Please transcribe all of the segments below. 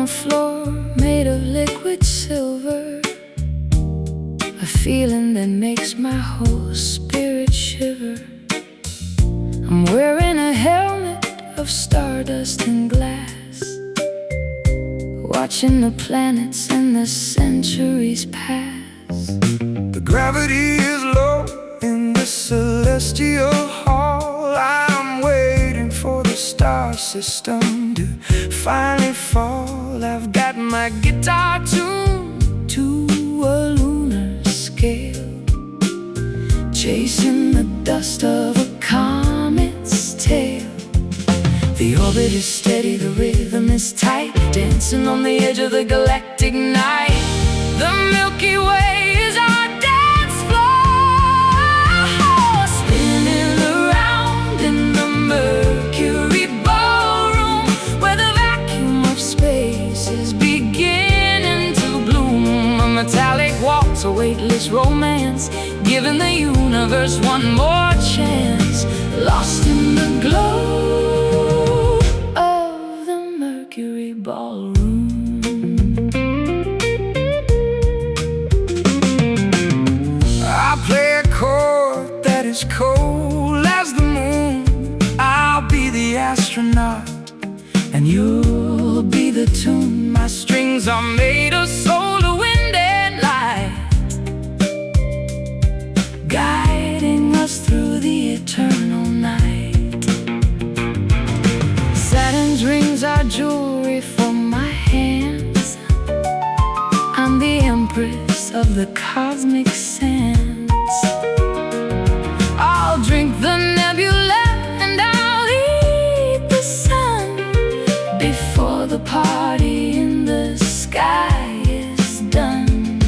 floor made of liquid silver, a feeling that makes my whole spirit shiver. I'm wearing a helmet of stardust and glass, watching the planets and the centuries pass. The gravity is low in the celestial hall. I'm waiting for the star system to finally fall. I've got my guitar tuned to a lunar scale, chasing the dust of a comet's tail. The orbit is steady, the rhythm is tight, dancing on the edge of the galactic night. The Milky Way is our dance floor, spinning around in the Mercury ballroom, where the vacuum of space is beginning to bloom. A metallic waltz, a weightless romance, giving the universe one more chance, lost in the glow of the Mercury ballroom. I play a chord that is cold as the moon. I'll be the astronaut and you'll be the tune. My strings are made of solar wind and light, guiding us through the eternal night. Saturn's rings are jewelry for my hands. I'm the empress of the cosmic sands. I'll drink the nebula and I'll eat the sun before the party in the sky is done.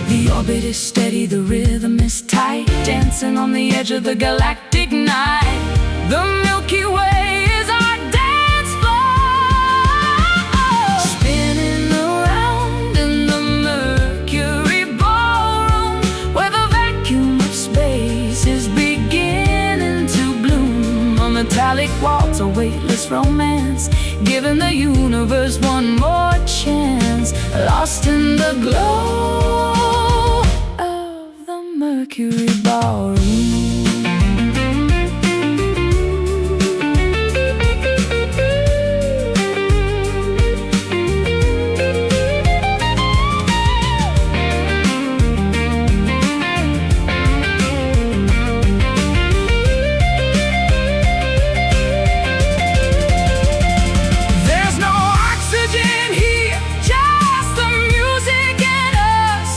The orbit is steady, the rhythm is tight, dancing on the edge of the galactic night. The Milky Way is our dance floor, spinning around in the Mercury ballroom, where the vacuum of space is beginning to bloom. A metallic waltz, a weightless romance, giving the universe one more chance, lost in the glow of the Mercury ballroom. There's no oxygen here, just the music and us,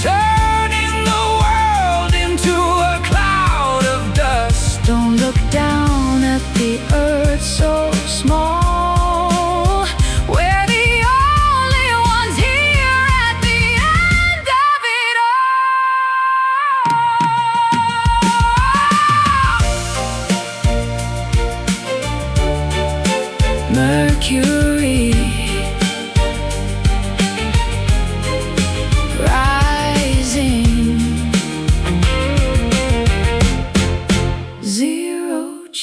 turning the world into a cloud of dust. Don't look down at the earth so small, we're the only ones here at the end of it all. Mercury rising, zero G,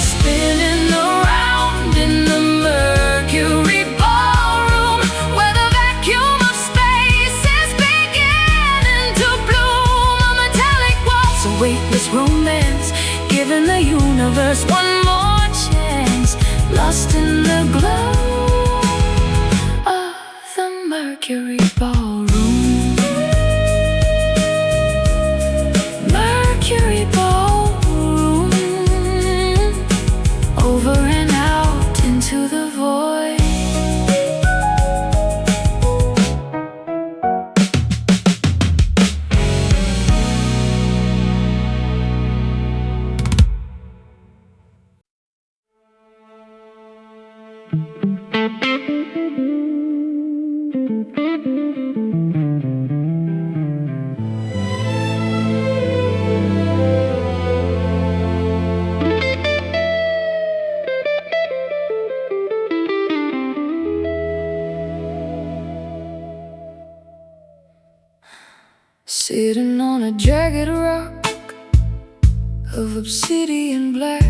spinning around in the Mercury ballroom, where the vacuum of space is beginning to bloom. A metallic waltz, a weightless romance, giving the universe one more chance, lost in the glow of the Mercury ballroom. Mercury ballroom, over and out into the void. Sitting on a jagged rock of obsidian black,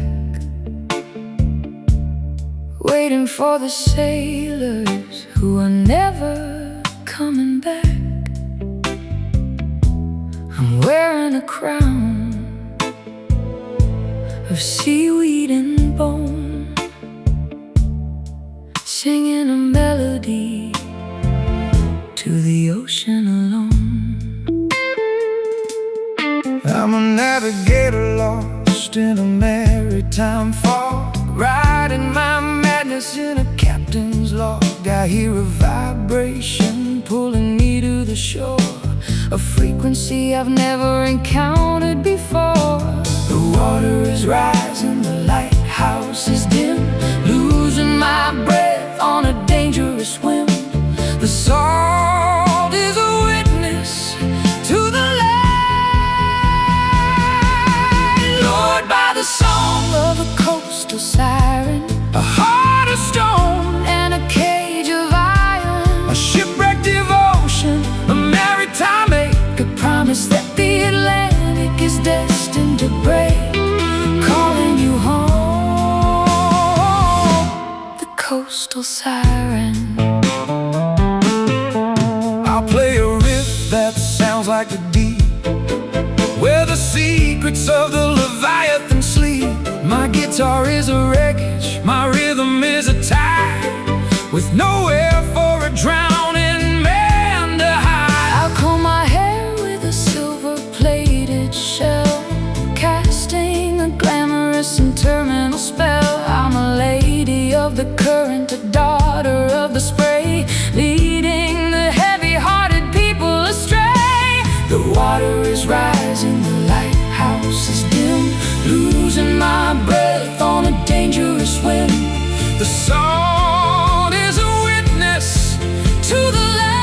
waiting for the sailors who are never coming back. I'm wearing a crown of seaweed and bone, singing a melody to the ocean alone. I'm a navigator lost in a maritime fog, riding my madness in a captain's log. I hear a vibration pulling me to the shore, a frequency I've never encountered before. The water is rising, the lighthouse is dim, losing my breath on a dangerous swim. The salt is a witness to the light. Lured by the song of a coastal siren, a heart of stone and a cage of iron, a shipwrecked devotion, a maritime ache, a promise that the Atlantic is destined to break, calling you home. The coastal siren. I'll play a riff that sounds like the deep, where the secrets of the Leviathan sleep. My guitar is a wreckage, my rhythm is a tide, with nowhere for a drowning man to hide. I'll comb my hair with a silver-plated shell, casting a glamorous and terminal spell. I'm a lady of the current, a daughter of the spray, leading the heavy-hearted people astray. The water is rising, the lighthouse is dim, losing my breath on a dangerous swim. The salt is a witness to the light.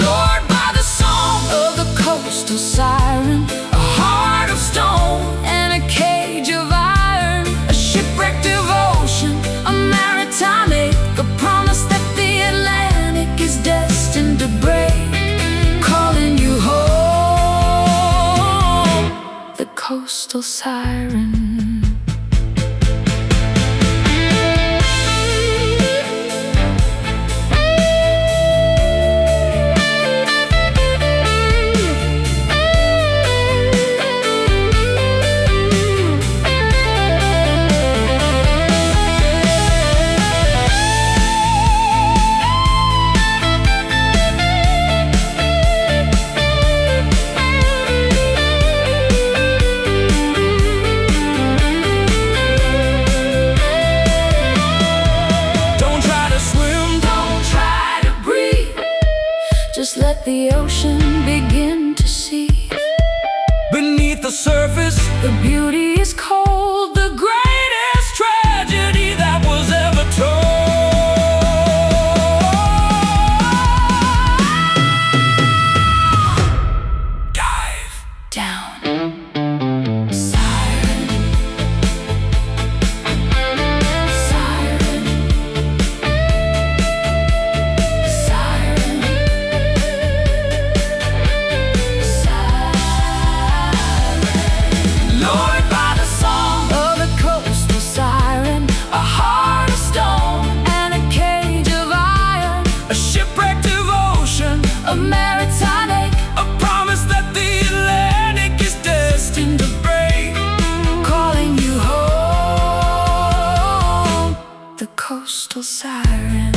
Lured by the song of the coastal siren, a heart of stone and a cage of iron, a shipwrecked devotion, a maritime ache, a promise that the Atlantic is destined to break, calling you home. The coastal siren. Just let the ocean begin to see. Beneath the surface, the beauty is cold, the greatest tragedy that was ever told. Dive down. a maritime ache, a promise that the Atlantic is destined to break, calling you home. The coastal siren,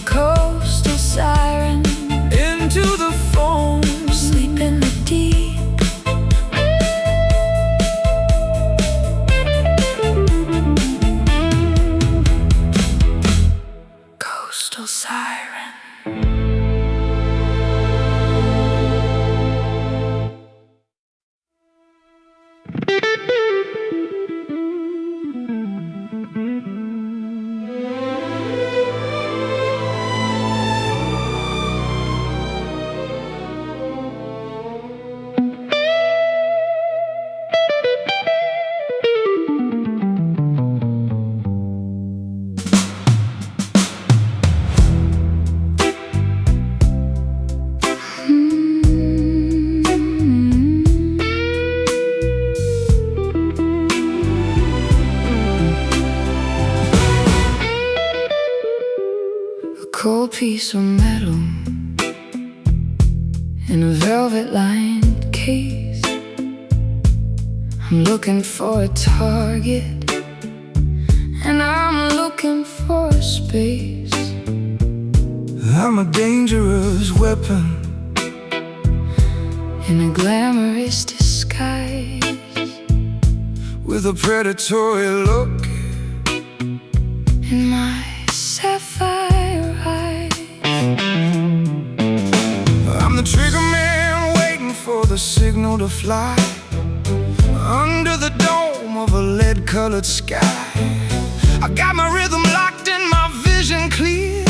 coastal siren, into the foam, sleep in the deep. Coastal siren. piece of metal in a velvet-lined case. I'm looking for a target, and I'm looking for a space. I'm a dangerous weapon in a glamorous disguise, with a predatory look in my sapphire eyes. I'm the trigger man waiting for the signal to fly under the dome of a lead-colored sky. I got my rhythm locked and my vision clear.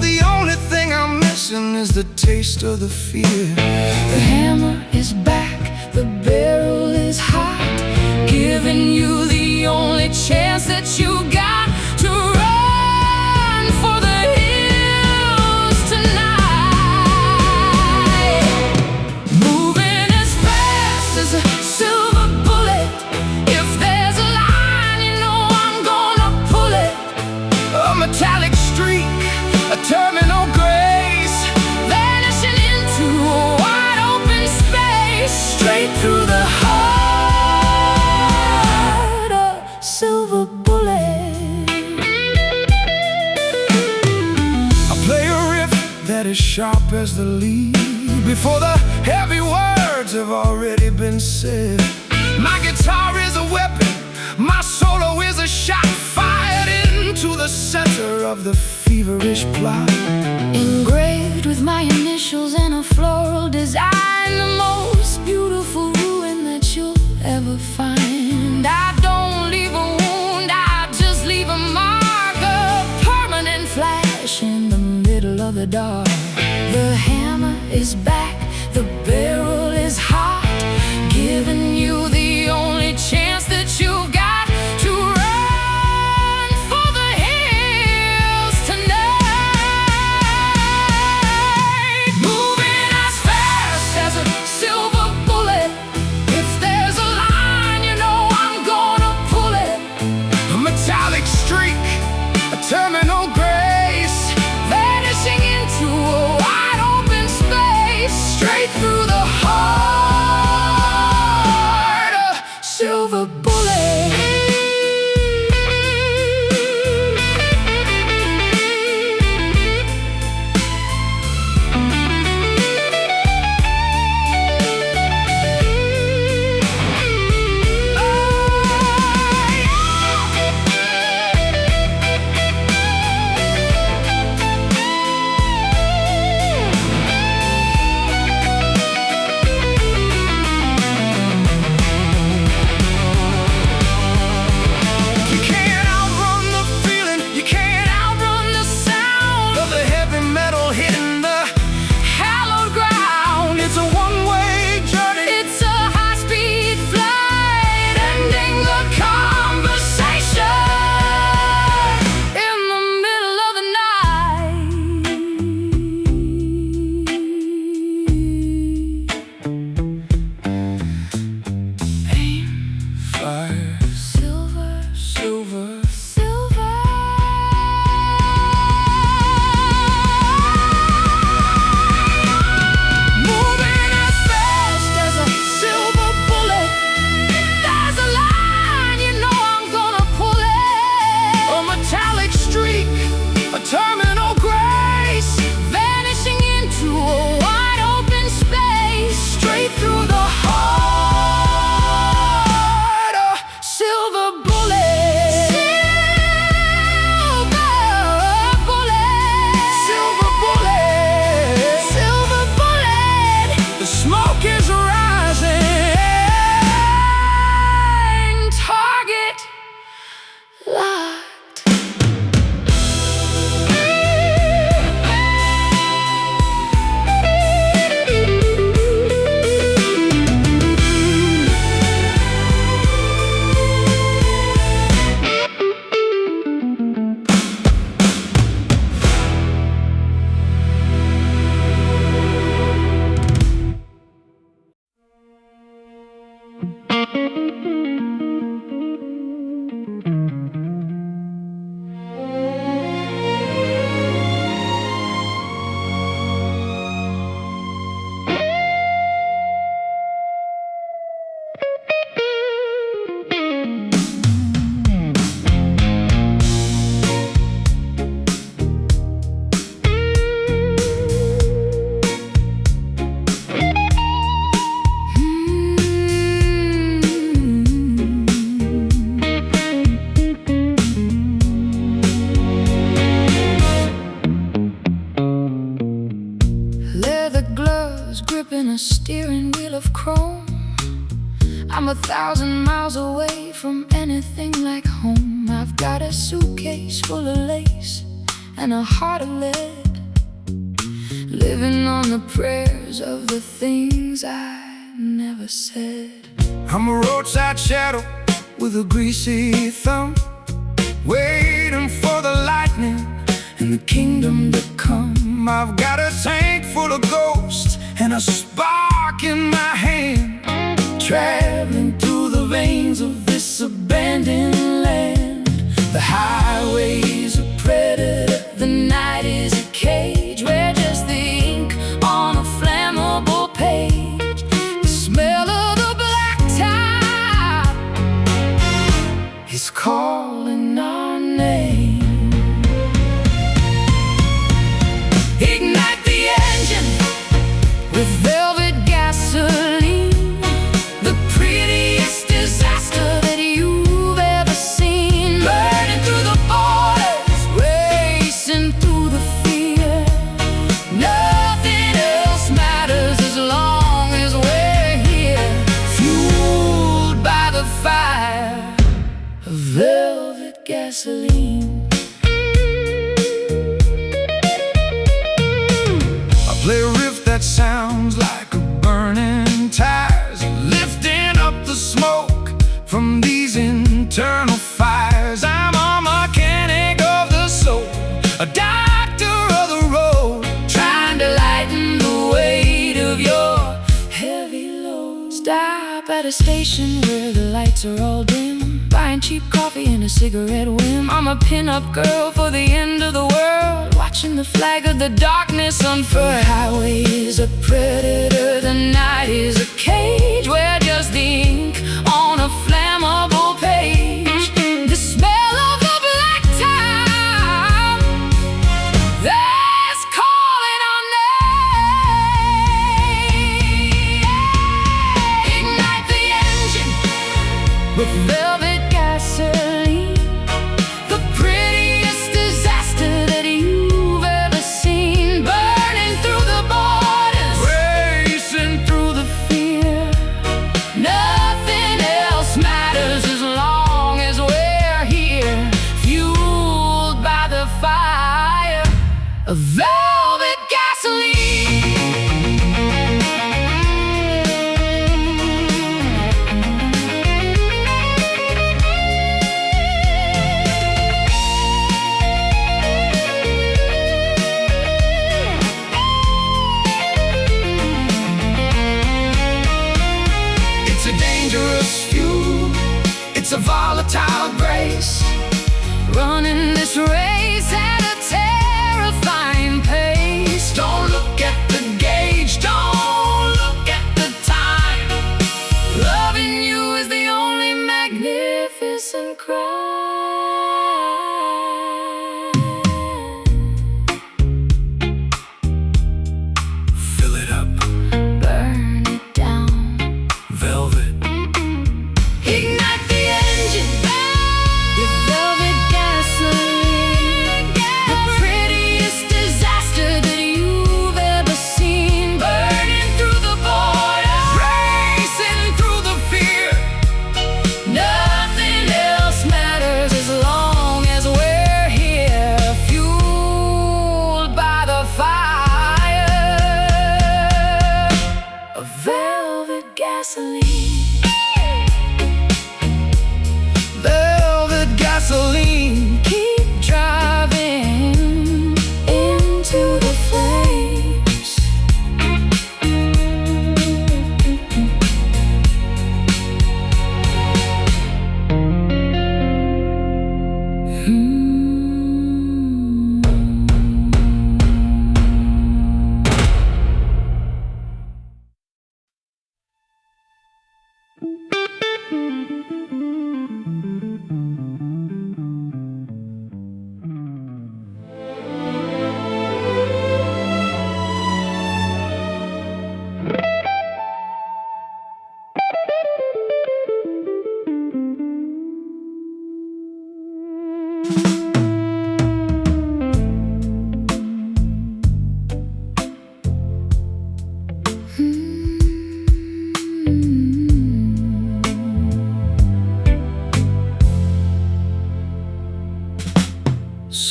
The only thing I'm missing is the taste of the fear. The hammer is back, the barrel is hot, giving you the only chance that you got to run for the hills tonight. Moving as fast as a silver bullet. If there's a line, you know I'm gonna pull it. A metallic streak, a terminal grace, Vanishing into a wide open space, straight through the heart, a silver bullet. I play a riff that is sharp as the lead, before the heavy words have already been said. My guitar is a weapon, my solo is a shot fired into the center of the feverish plot. Engraved with my initials and a floral design, the most beautiful ruin that you'll ever find. I don't leave a wound, I just leave a mark, a permanent flash in the middle of the dark. The hammer is back, the barrel is hot, giving you the only chance that you've got to run for the hills tonight. Moving as fast as a silver bullet. If there's a line, you know I'm gonna pull it. A metallic streak, a terminal grace, Vanishing into a wide open space, straight through the heart, a silver bullet. 1,000 miles away from anything like home. I've got a suitcase full of lace and a heart of lead, living on the prayers of the things I never said. I'm a roadside shadow with a greasy thumb, waiting for the lightning and the kingdom to come. I've got a tank full of ghosts and a spark in my hand, traveling through the veins of this abandoned land. The highway's a predator, the night is a cage where just the ink on a flammable page. The smell of the blacktop is calling our name. Ignite the engine with velvet gasoline, the prettiest disaster that you've ever seen. Burning through the borders, racing through the fear. Nothing else matters as long as we're here, fueled by the fire of velvet gasoline. Play a riff that sounds like a burning tires, lifting up the smoke from these internal fires. I'm a mechanic of the soul, a doctor of the road, trying to lighten the weight of your heavy load. Stop at a station where the lights are all dim, buying cheap coffee and a cigarette whim. I'm a pin-up girl for the end of the world, watching the flag of the darkness unfurl. The highway is a predator, the night is a cage where just the ink on a flammable page. The smell of the blacktop that's calling our name. Ignite the engine with velvet gasoline, the prettiest disaster that you've ever seen. Burning through the borders, racing through the fear. Nothing else matters as long as we're here, fueled by the fire of velvet gasoline. It's a dangerous fuel, it's a volatile grace, running this race at a terrifying pace. Don't look at the gauge, don't look at the time. Loving you is the only magnificent crime. Fill it up, burn it down, velvet. Ignite the engine with velvet gasoline, the prettiest disaster that you've ever seen. Burning through the borders, racing through the fear. Nothing else matters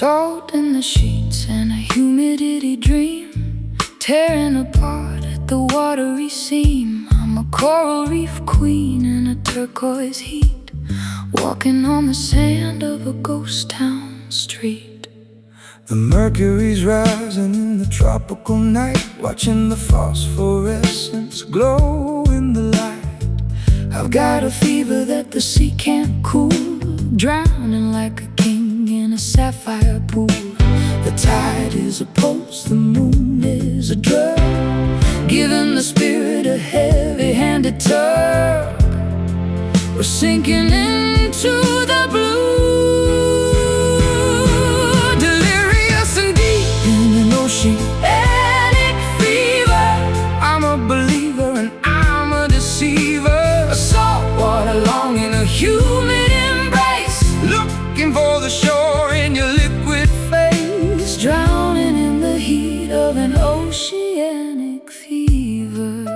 Salt in the sheets and a humidity dream, tearing apart at the watery seam. I'm a coral reef queen in a turquoise heat, walking on the sand of a ghost town street. The mercury's rising in the tropical night, watching the phosphorescence glow in the light. I've got a fever that the sea can't cool, drowning like a king in a sapphire pool. The tide is a pulse, the moon is a drug, giving the spirit a heavy-handed tug. We're sinking into the blue, delirious and deep in an oceanic fever. I'm a believer and I'm a deceiver, a saltwater longing, a humid embrace, Looking for the shore in your liquid face, drowning in the heat of an oceanic fever.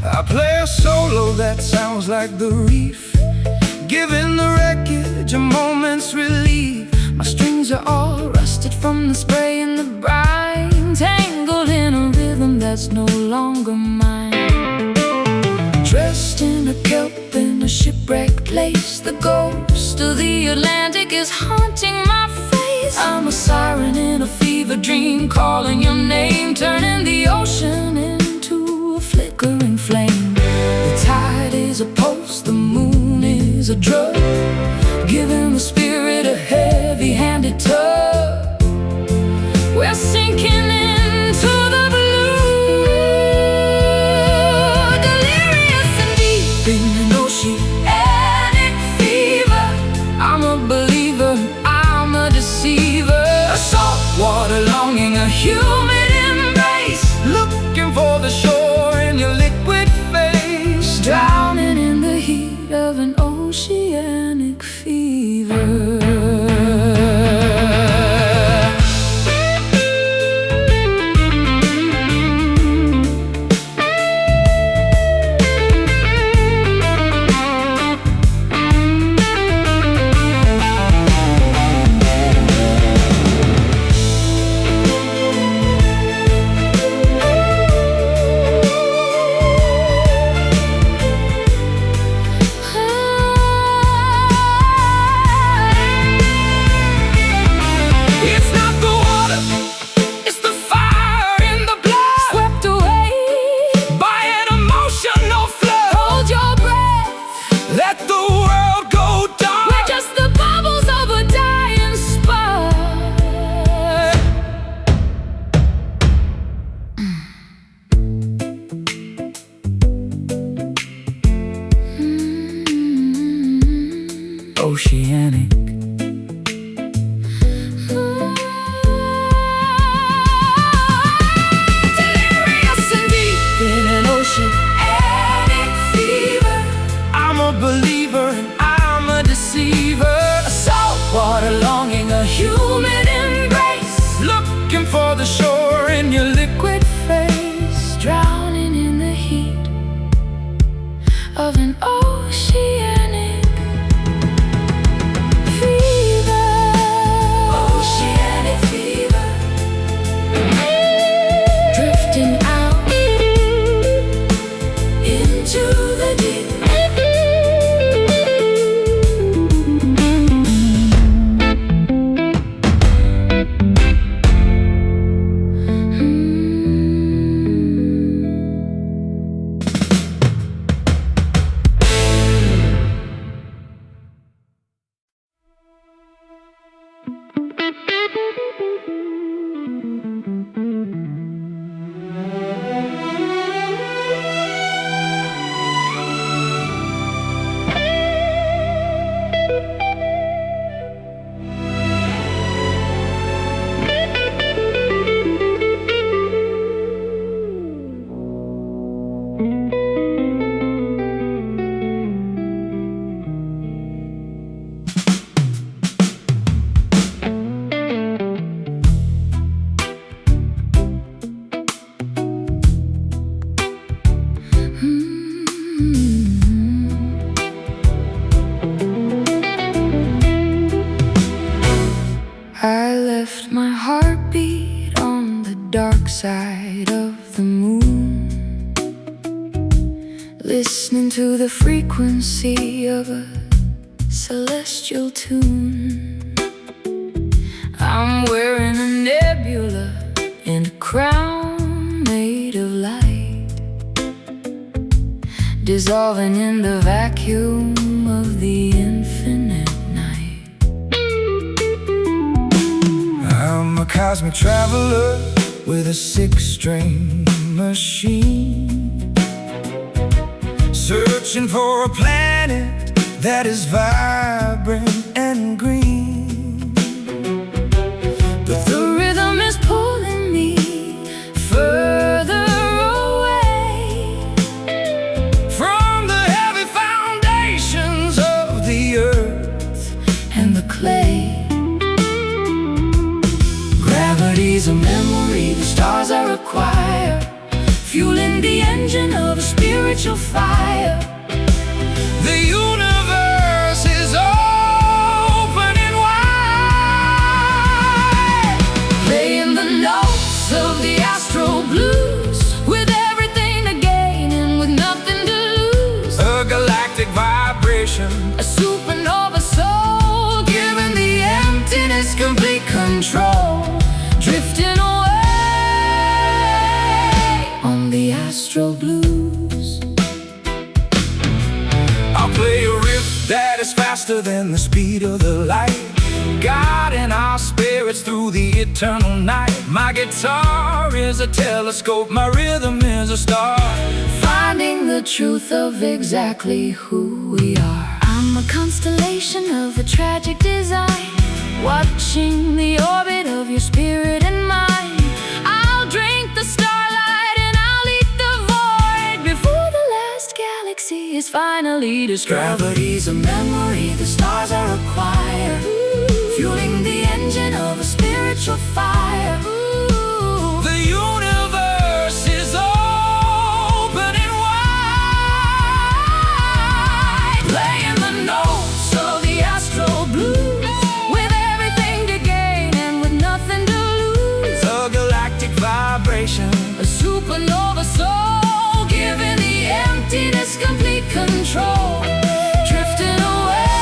I play a solo that sounds like the reef, giving the wreckage a moment's relief. My strings are all rusted from the spray and the brine, tangled in a rhythm that's no longer mine. Dressed in a kelp in a shipwrecked lace, the ghost of the Atlantic is haunting my face. I'm a siren in a fever dream, calling your name, turning the ocean into a flickering flame. The tide is a pulse, the moon is a drug, giving the spirit a heavy-handed tug. We're sinking into the blue, delirious and deep in an oceanic fever. I'm a believer, I'm a deceiver, a saltwater longing, a humid embrace, looking for the shore in your liquid face, drowning in the heat of an oceanic fever. Oceanic. Delirious and deep in an oceanic fever. I'm a believer and I'm a deceiver, A saltwater longing, a humid embrace, looking for the shore in your liquid face, drowning in the heat of an oceanic fever. side of the moon, listening to the frequency of a celestial tune. I'm wearing a nebula and a crown made of light, dissolving in the vacuum of the infinite night. I'm a cosmic traveler with a six-string machine, searching for a planet that is vibrant and green. But the rhythm is pulling me further away from the heavy foundations of the earth and the clay. Gravity's a memory, the stars are a choir, fueling the engine of a spiritual fire. The universe is opening wide, Playing the notes of the astral blues, with everything to gain and with nothing to lose. a galactic vibration, A supernova soul, giving the emptiness complete control, drifting away on the astral blues. I'll play a riff that is faster than the speed of the light, guiding our spirits through the eternal night. My guitar is a telescope, my rhythm is a star, Finding the truth of exactly who we are. I'm a constellation of a tragic design, watching the orbit of your spirit and mine. I'll drink the starlight and I'll eat the void before the last galaxy is finally destroyed. Gravity's a memory, the stars are a choir, fueling the engine of a spiritual fire. the universe is opening wide, Playing the notes of the astral blues, with everything to gain and with nothing to lose. a galactic vibration, A supernova soul, giving the emptiness complete control, drifting away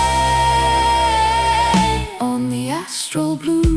on the astral blues.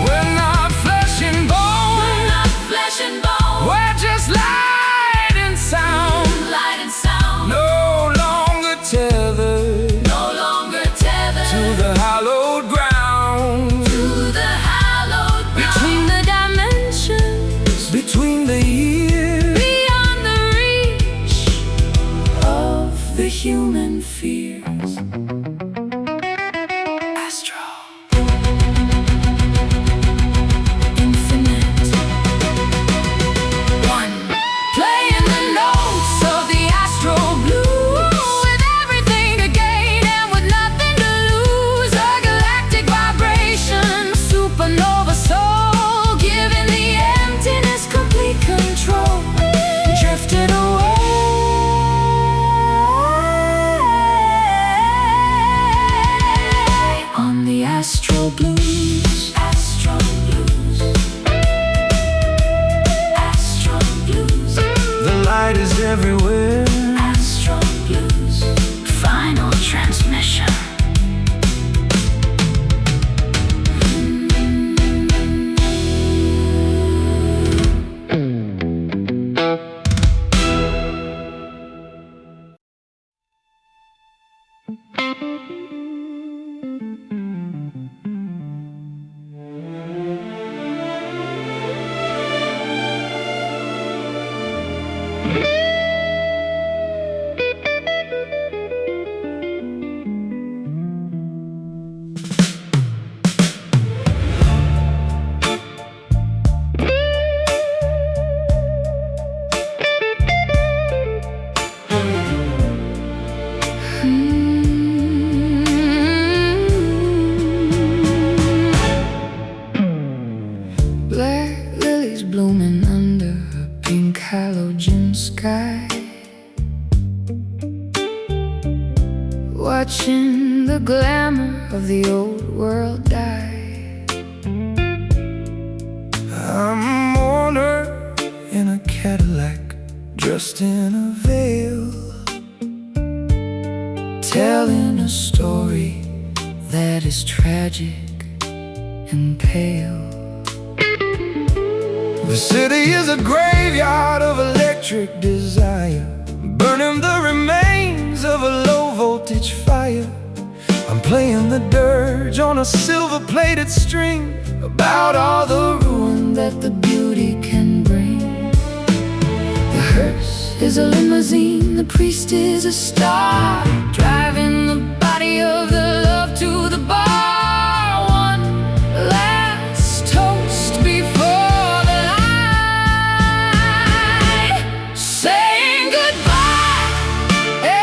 we're not flesh and bone, We're not flesh and bone, we're just light and sound, light and sound, no longer tethered no longer tethered to the hallowed ground, to the hallowed ground. Between the dimensions, between the years beyond the reach of the human fears. Astral, infinite. One, playing the notes of the astral blues, with everything to gain and with nothing to lose. A galactic vibration, supernova soul, giving the emptiness complete control, drifting away on the astral blues. Astral blues. Astral blues. the light is everywhere, Astral blues. Final transmission. Black lilies blooming under a pink halogen sky, watching the glamour of the old world die. I'm a mourner in a Cadillac, dressed in a veil, telling a story that is tragic and pale. The city is a graveyard of electric desire, burning the remains of a low-voltage fire. I'm playing the dirge on a silver-plated string, about all the ruin that the beauty can bring. The hearse is a limousine, the priest is a star, driving the body of the love to the bar. One last toast before the light, saying goodbye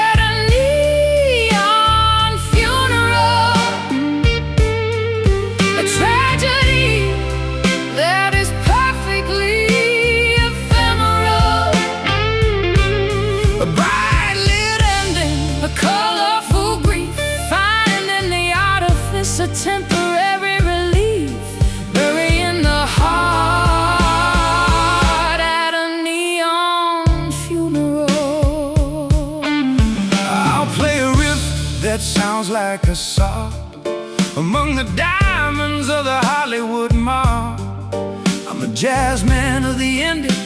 at a neon funeral. A tragedy that is perfectly ephemeral. a bright lit ending, A colorful grief, finding the artifice a temporary relief, burying the heart at a neon funeral. I'll play a riff that sounds like a sob among the diamonds of the Hollywood mob. I'm a jazz man of the ending,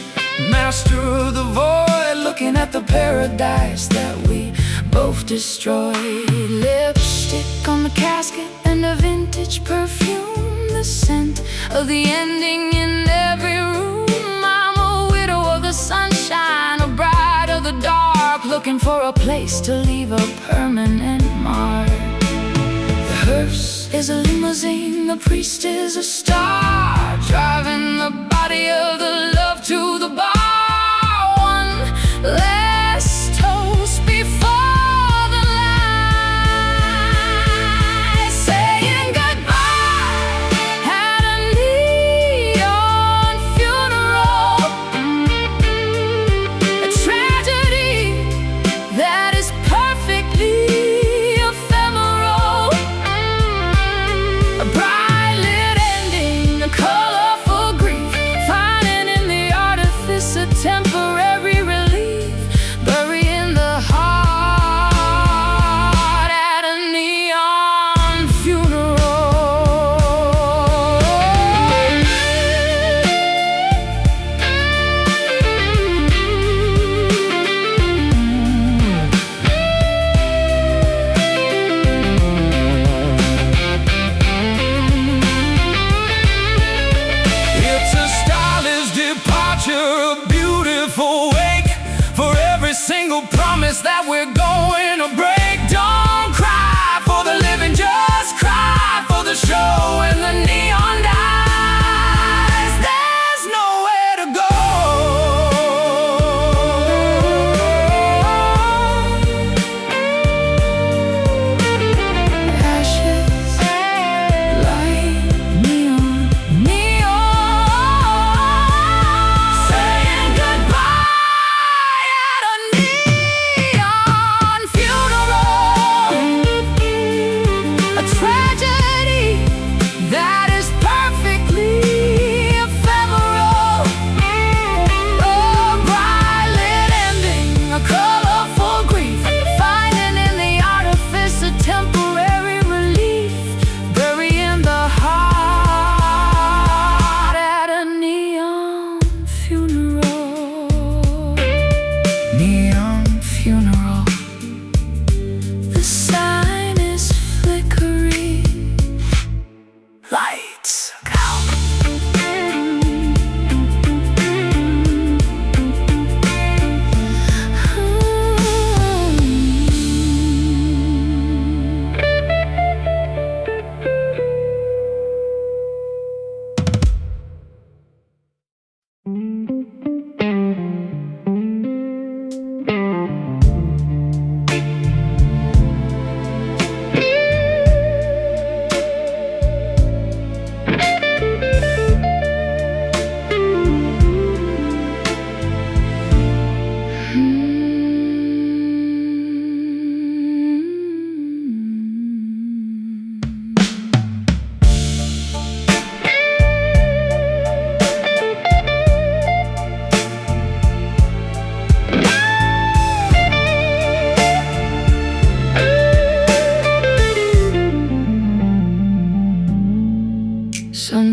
master of the void, Looking at the paradise that we both destroyed. Lipstick on the casket and a vintage perfume, the scent of the ending in every room. I'm a widow of the sunshine, a bride of the dark, looking for a place to leave a permanent mark. The hearse is a limousine, the priest is a star, driving the body of the love to the bar. One last toast before the light, saying goodbye at a neon funeral. A tragedy that is perfectly ephemeral. A bright lit ending, a colorful grief, finding in the artifice a temporary relief,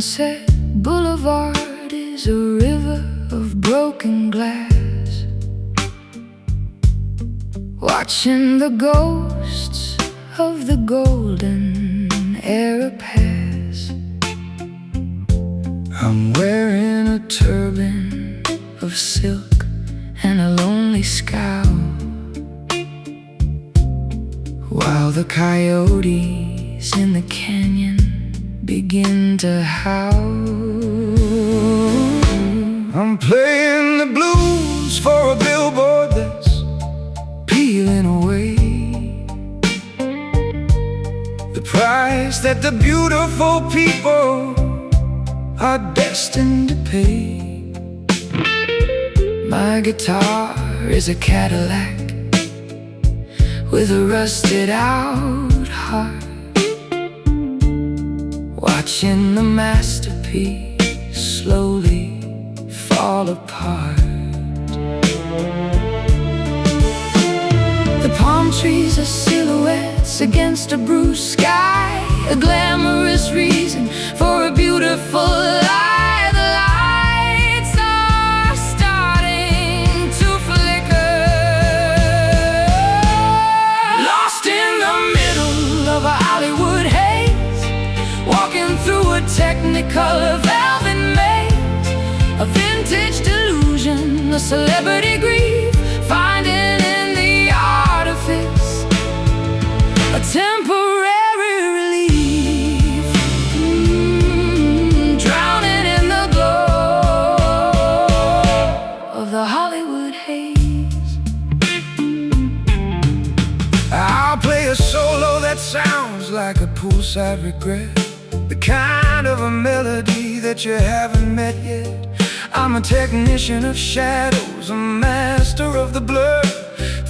Sunset Boulevard is a river of broken glass, watching the ghosts of the golden era pass. I'm wearing a turban of silk and a lonely scowl, while the coyotes in the canyon begin to howl. I'm playing the blues for a billboard that's peeling away the price that the beautiful people are destined to pay. My guitar is a Cadillac with a rusted out heart, watching the masterpiece slowly fall apart. The palm trees are silhouettes against a blue sky, a glamorous reason for a beautiful lie. The lights are starting to flicker, lost in the middle of a Hollywood haze, walking through a technicolor velvet maze, a vintage delusion, a celebrity grief, finding in the artifice a temporary relief, drowning in the glow of the Hollywood haze. I'll play a solo that sounds like a poolside regret, the kind of a melody that you haven't met yet. I'm a technician of shadows, a master of the blur,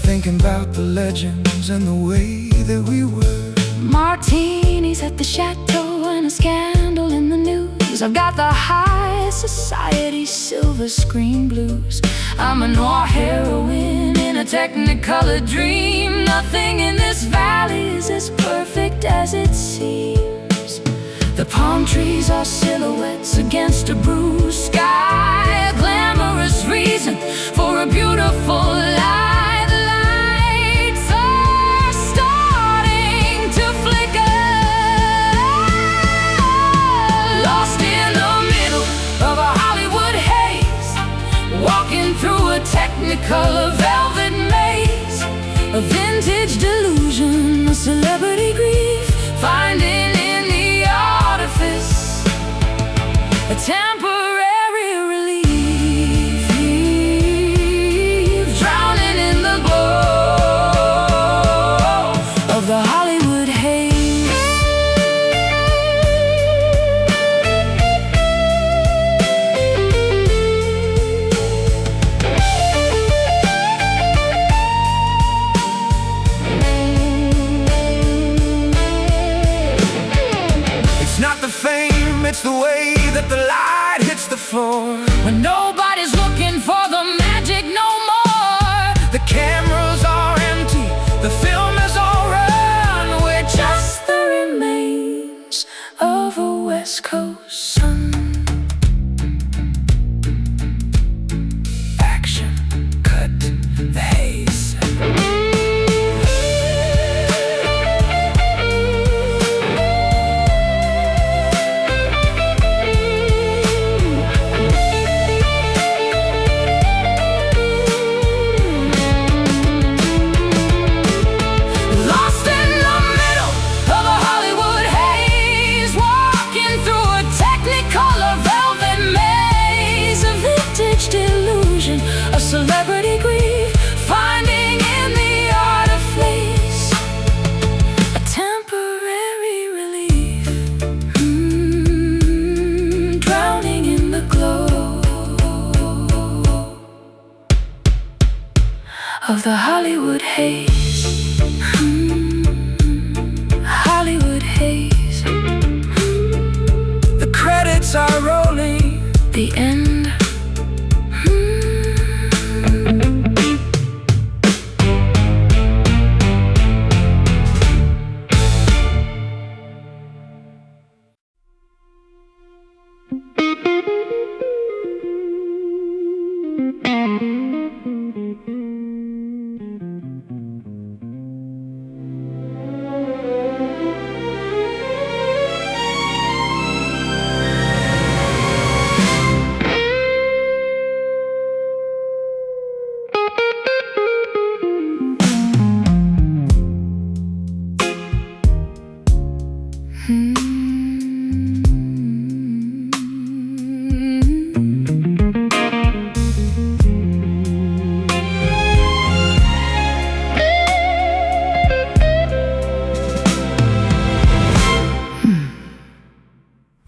thinking about the legends and the way that we were. Martinis at the chateau and a scandal in the news. I've got the high society silver screen blues. I'm a noir heroine in a technicolor dream. Nothing in this valley is as perfect as it seems. The palm trees are silhouettes against a blue sky, a glamorous reason for a beautiful lie. The lights are starting to flicker, lost in the middle of a Hollywood haze, walking through a technicolor velvet maze, a vintage delusion, a celebrity grief, finding in the artifice a temporary relief, drowning in the glow of the Hollywood haze. It's not the fame, it's the way that the light hits the floor, when nobody's looking for the magic no more. The cameras are empty, the film is all run, we're just the remains of a West Coast sun. Action, cut, the haze. Lost in the middle of a Hollywood haze, walking through a technicolor velvet maze, a vintage delusion, a celebrity grief, finding in the artifice a temporary relief, drowning in the glow of the Hollywood haze. Hollywood haze. The credits are rolling, the end.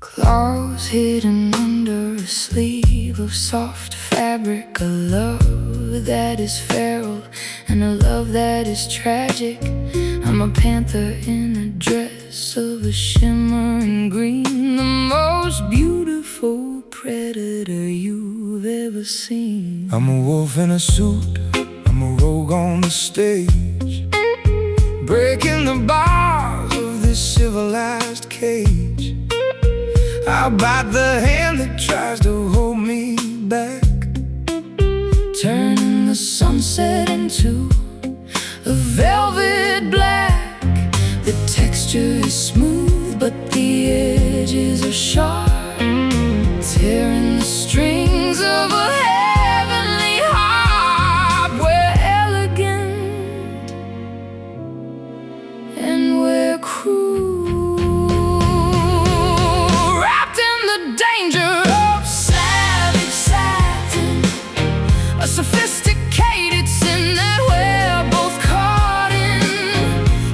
Claws hidden under a sleeve of soft fabric, a love that is feral and a love that is tragic. I'm a panther in a dress of a shimmering green, the most beautiful predator you've ever seen. I'm a wolf in a suit, I'm a rogue on the stage, breaking the bars of this civilized cage. I'll bite the hand that tries to hold me back, turning the sunset into a velvet black. The texture is smooth, but the edges are sharp, tearing the strings of a heavenly harp. We're elegant and we're cruel, wrapped in the danger of savage satin, a sophisticated sin that we're both caught in,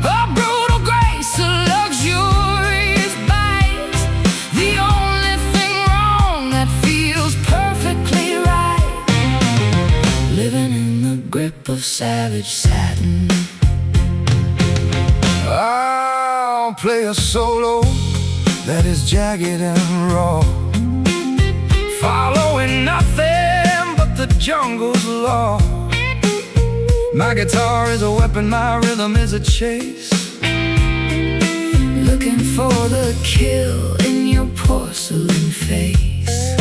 a brutal grace, a luxurious bite, the only thing wrong that feels perfectly right, living in the grip of savage satin. I'll play a solo that is jagged and raw, following nothing but the jungle's law. My guitar is a weapon, my rhythm is a chase, looking for the kill in your porcelain face.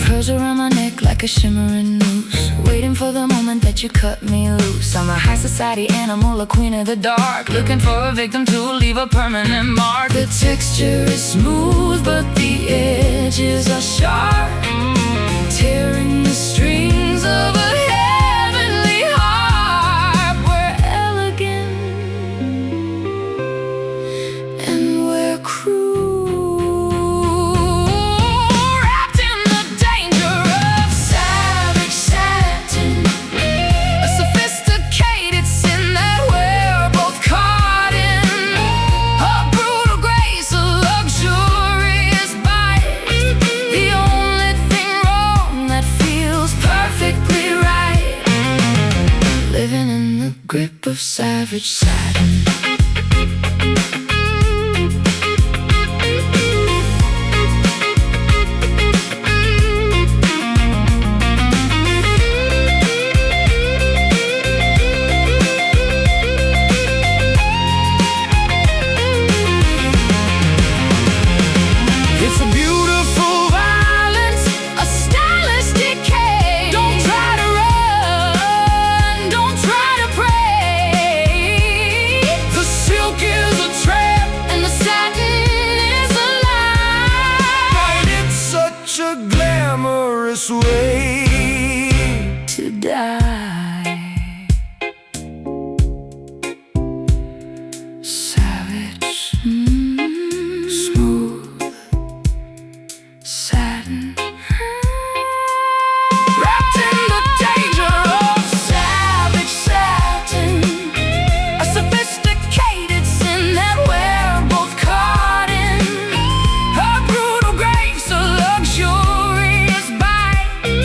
Pearls around my neck like a shimmering noose, waiting for the moment that you cut me loose. I'm a high society animal, a queen of the dark, looking for a victim to leave a permanent mark. The texture is smooth, but the edges are sharp, tearing the strings of a heavenly harp. We're elegant and we're cruel, wrapped in the danger of savage satin, a sophisticated sin that we're both caught in, a brutal grace, a luxurious bite, the only thing wrong that feels perfectly right, living in the grip of savage satin. It's a beautiful violence, A stylish decay. Don't try to run, don't try to pray. the silk is a trap, And the satin is a lie and it's such a glamorous way to die. Savage, smooth satin, wrapped in the danger of savage satin, a sophisticated sin that we're both caught in, a brutal grace, a luxurious bite,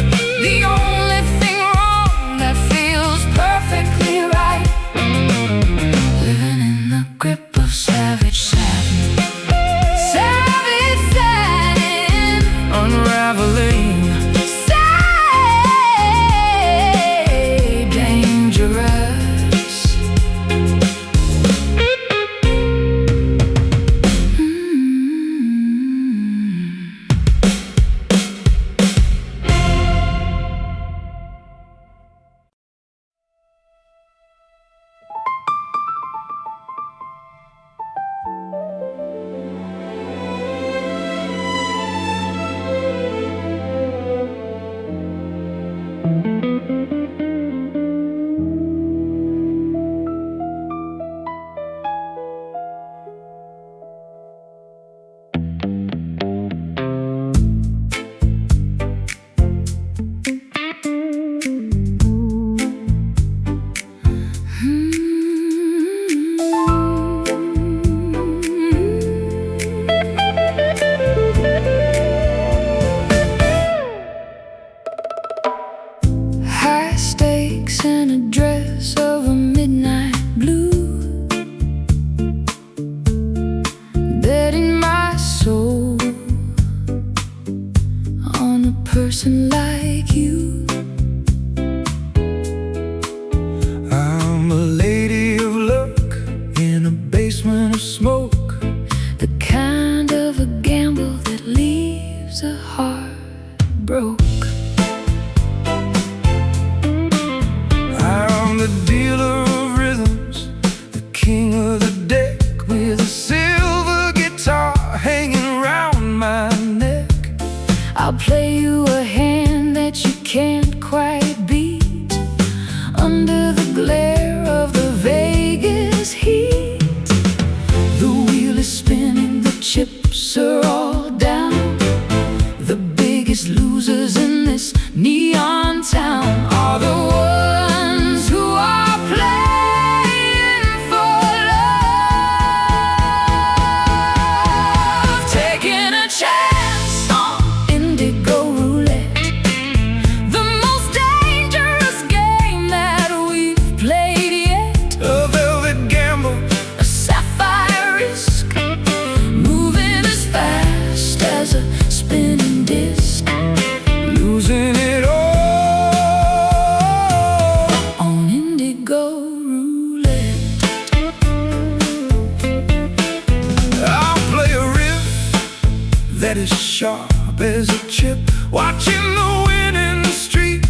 that is sharp as a chip, watching the winning streak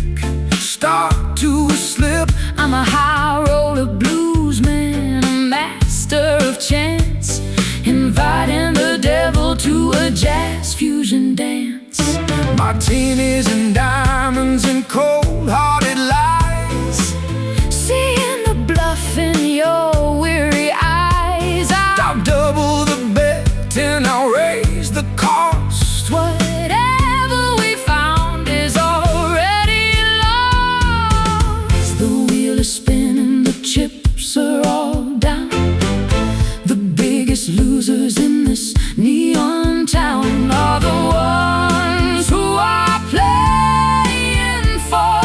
start to slip. I'm a high roller blues man, a master of chance, inviting the devil to a jazz fusion dance. Martinis and diamonds and cold-hearted lies, seeing the bluff in your weary eyes. I'll double the bet and I'll raise the cost. Whatever we found is already lost. The wheel is spinning, the chips are all down. The biggest losers in this neon town are the ones who are playing for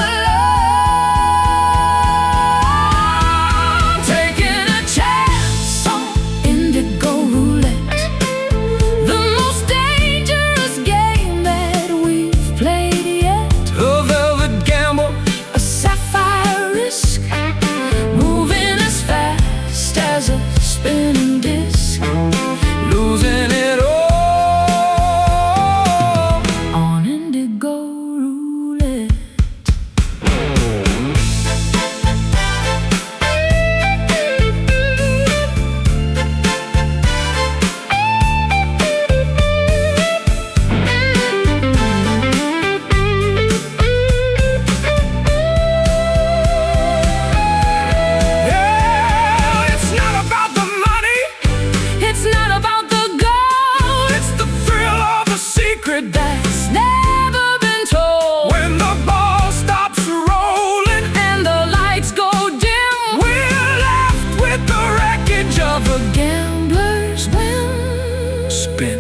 love, taking a chance on indigo roulette, the most dangerous game that we've played yet. A velvet gamble, A sapphire risk, moving as fast as a spinning disc, losing it all on indigo roulette. Yeah, it's not about the money, It's not about the gold, it's the thrill of the secret that's never been told. when the ball stops rolling. And the lights go dim, We're left with the wreckage of a gamblers win. spin.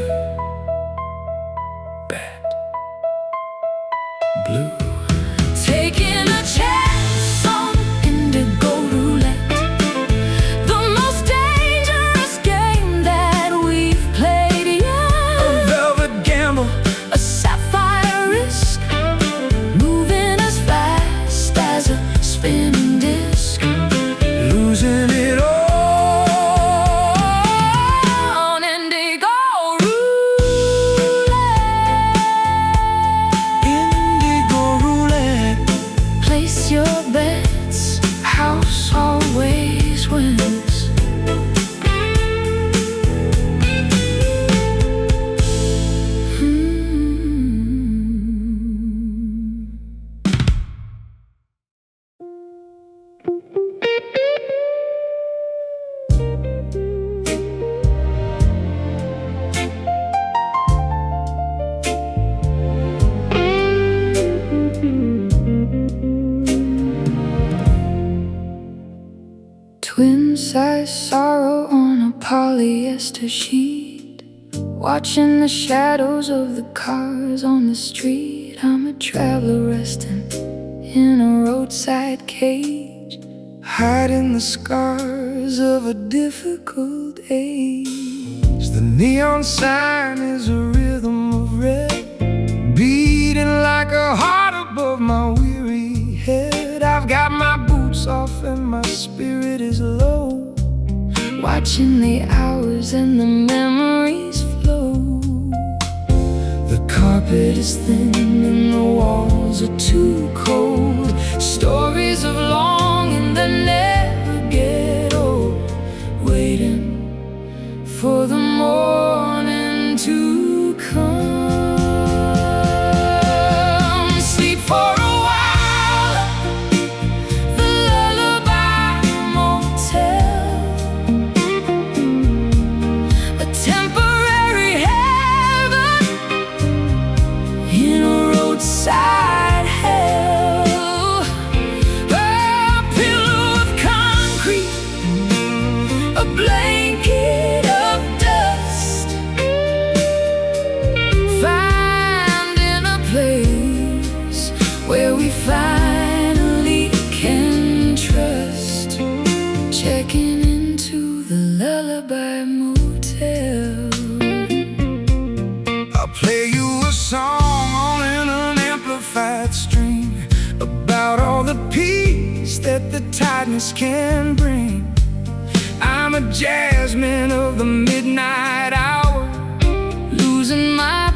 Bad. Blue. Taking a chance on indigo roulette, the most dangerous game that we've played yet. A velvet gamble, A sapphire risk, moving as fast as a spinning disc, losing it all on indigo roulette. indigo roulette. Place your bets, house always wins. Twin-size sorrow on a polyester sheet, watching the shadows of the cars on the street. I'm a traveler resting in a roadside cage, Hiding the scars of a difficult age. The neon sign is a rhythm of red, beating like a heart above my weary head. I've got my boots off and my spirit is low, watching the hours and the memories flow. the carpet is thin and the walls are too cold. Stories of longing that never get old, waiting for the morning to come. Sleep for a while, the lullaby motel, a temporary heaven in a roadside hell. A pillow of concrete, a blanket of dust, finding a place where we finally can trust, checking into the lullaby motel. I'll play you a song on an unamplified string about all the peace that the tiredness can bring. I'm a jazzman of the midnight hour, Losing my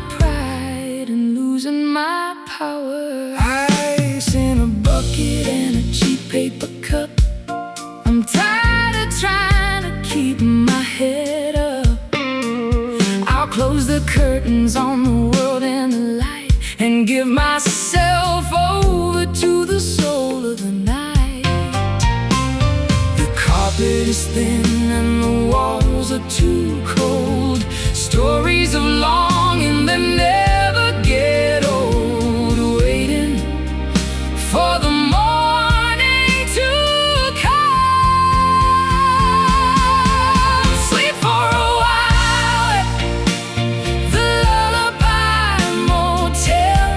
curtains on the world and the light, and give myself over to the soul of the night. The carpet is thin and the walls are too cold. Stories of longing that never get old, waiting for the morning to come. Sleep for a while at the Lullaby Motel,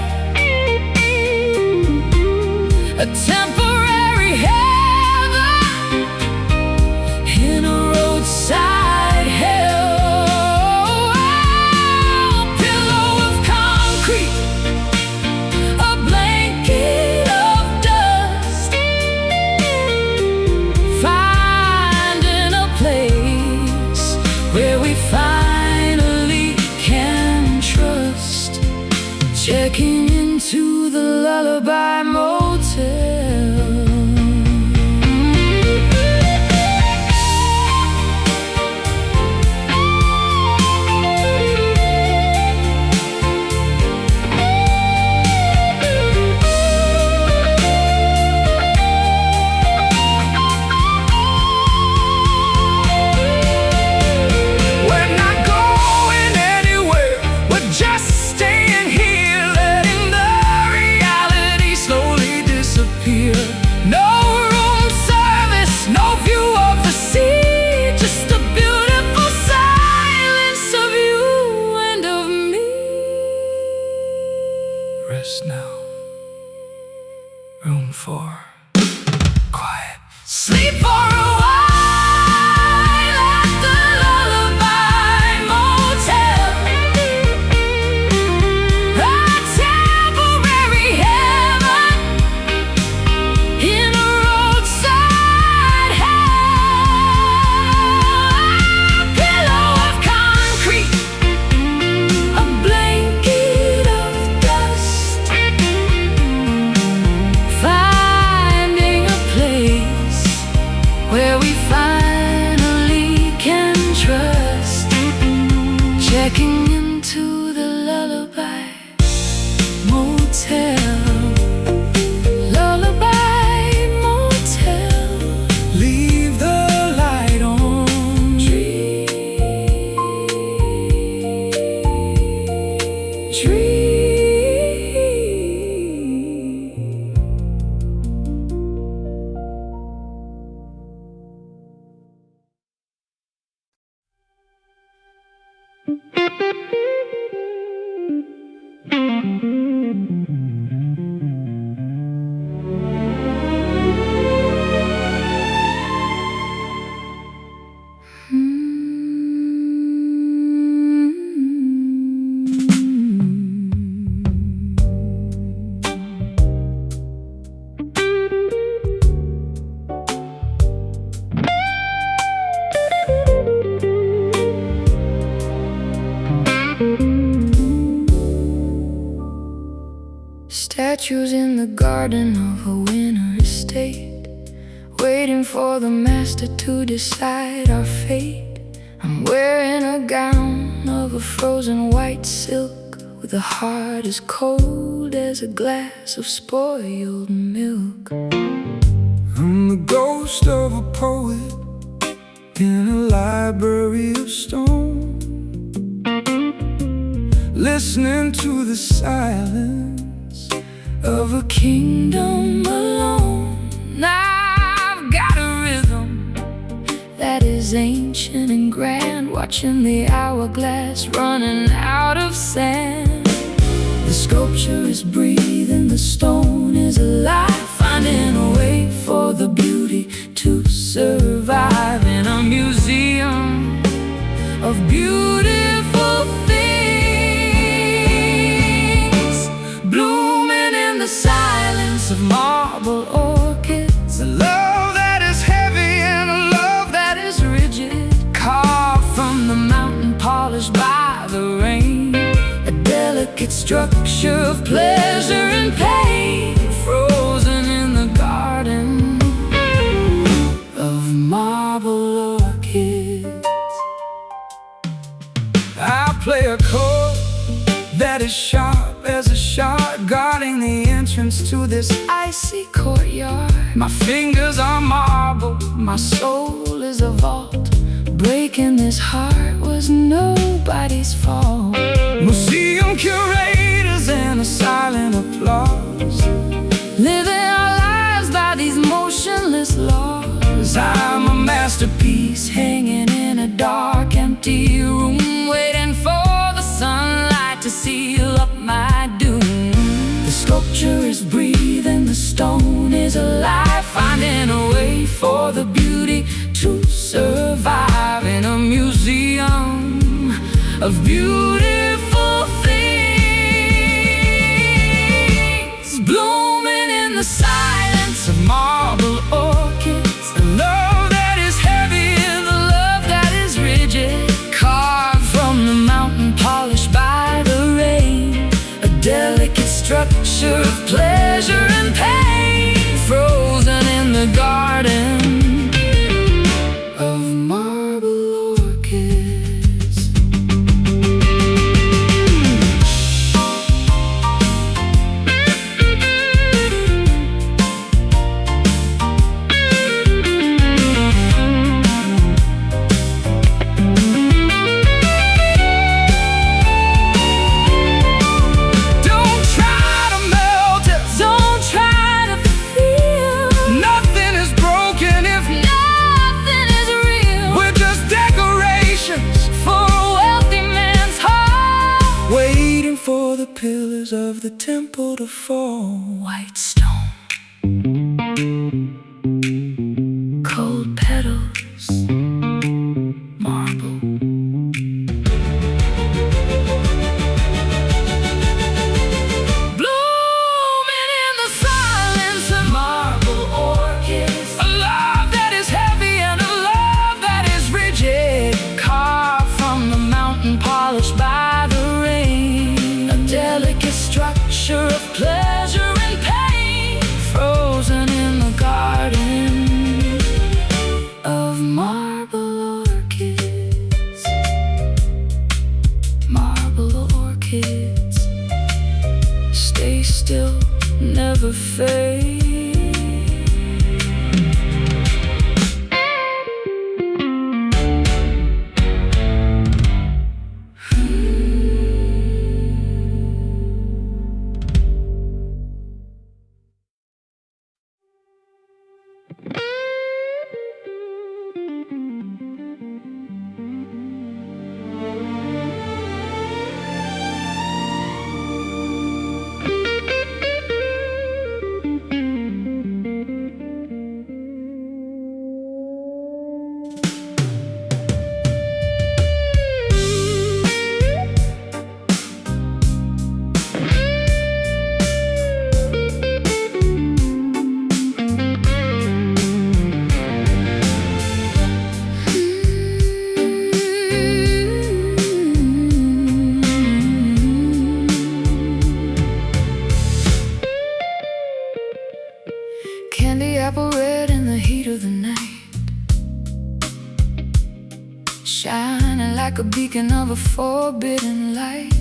a temporary heaven in a roadside hell. Checking into the Lullaby Motel. We're not going anywhere, we're just staying here, letting the reality slowly disappear. No room service, no view of the sea, just a beautiful silence of you and of me. Rest now. Room for quiet. Sleep for a while at the Lullaby Motel, a temporary heaven in a roadside hell. A pillow of concrete, a blanket of dust, finding a place where we finally can trust. Checking into the Lullaby Motel. Lullaby Motel. Leave the light on. Dream. Statues in the garden of a winter estate, waiting for the master to decide our fate. I'm wearing a gown of a frozen white silk, with a heart as cold as a glass of spoiled milk. I'm the ghost of a poet in a library of stone, listening to the silence of a kingdom alone. I've got a rhythm that is ancient and grand, watching the hourglass running out of sand. The sculpture is breathing, the stone is alive, finding a way for the beauty to survive in a museum of beautiful things, blooming in the silence of marble orchids. a love that is heavy and a love that is rigid, Carved from the mountain, polished by the rain, a delicate structure of pleasure and pain, frozen in the garden of marble orchids. I play a chord as sharp as a shark, guarding the entrance to this icy courtyard. My fingers are marble, my soul is a vault. Breaking this heart was nobody's fault. Museum curators and a silent applause, living our lives by these motionless laws. I'm a masterpiece hanging in a dark, empty room, waiting for the sunlight to seal up my doom. The sculpture is breathing, the stone is alive, finding a way for the beauty to survive in a museum of beautiful things, blooming in the silence of marble orchids. a love that is heavy and the love that is rigid, Carved from the mountain, polished by the rain, a delicate structure of pleasure and pain, frozen in the garden of marble orchids. Don't try to melt it, Don't try to feel, nothing is broken if nothing is real. we're just decorations, For a wealthy man's heart, waiting for the pillars of the temple to fall. white stone, cold petals, marble. Blooming in the silence of marble orchids, A love that is heavy and a love that is rigid, carved from the mountain, polished by the rain, a delicate structure of pleasure and pain, frozen in the garden of marble orchids. Marble orchids, stay still, never fade. Candy apple red in the heat of the night, shining like a beacon of a forbidden light.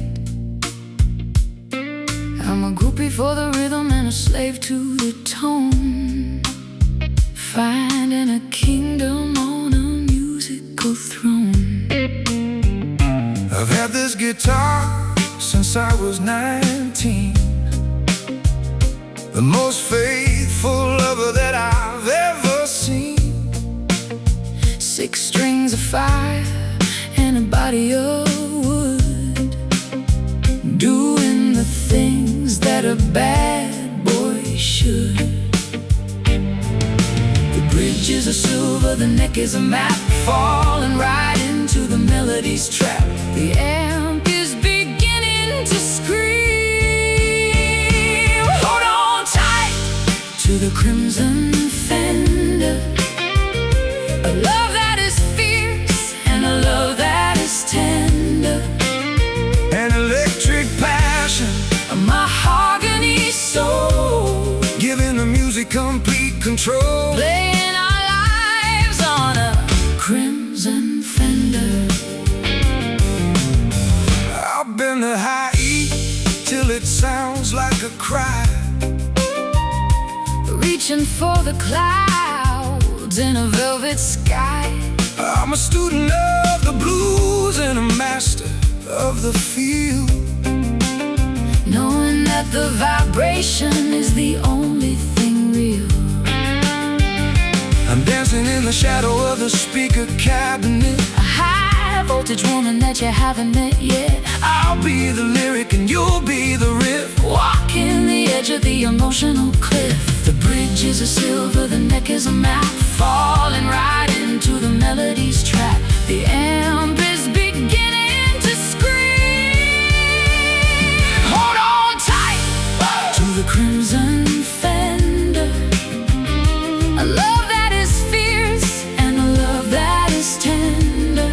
I'm a groupie for the rhythm and a slave to the tone, finding a kingdom on a musical throne. I've had this guitar since I was 19, the most faithful lover that I've ever seen. 6 strings of fire and a body of wood, doing the things that a bad boy should. The bridges are silver, the neck is a map, falling right into the melody's trap. The amp is beginning to scream. Hold on tight to the crimson fender, a love that is fierce and a love that is tender, An electric passion, a mahogany soul, giving the music complete control. playing our lives on a crimson fender. I've been the high E, cry, reaching for the clouds in a velvet sky. I'm a student of the blues and a master of the field, knowing that the vibration is the only thing real. I'm dancing in the shadow of the speaker cabinet, A high voltage woman that you haven't met yet. I'll be the lyric and you'll be the riff, Walking the edge of the emotional cliff. The bridge is a silver, the neck is a map, falling right into the melody's trap. The amp is beginning to scream. Hold on tight to the crimson fender. A love that is fierce and a love that is tender.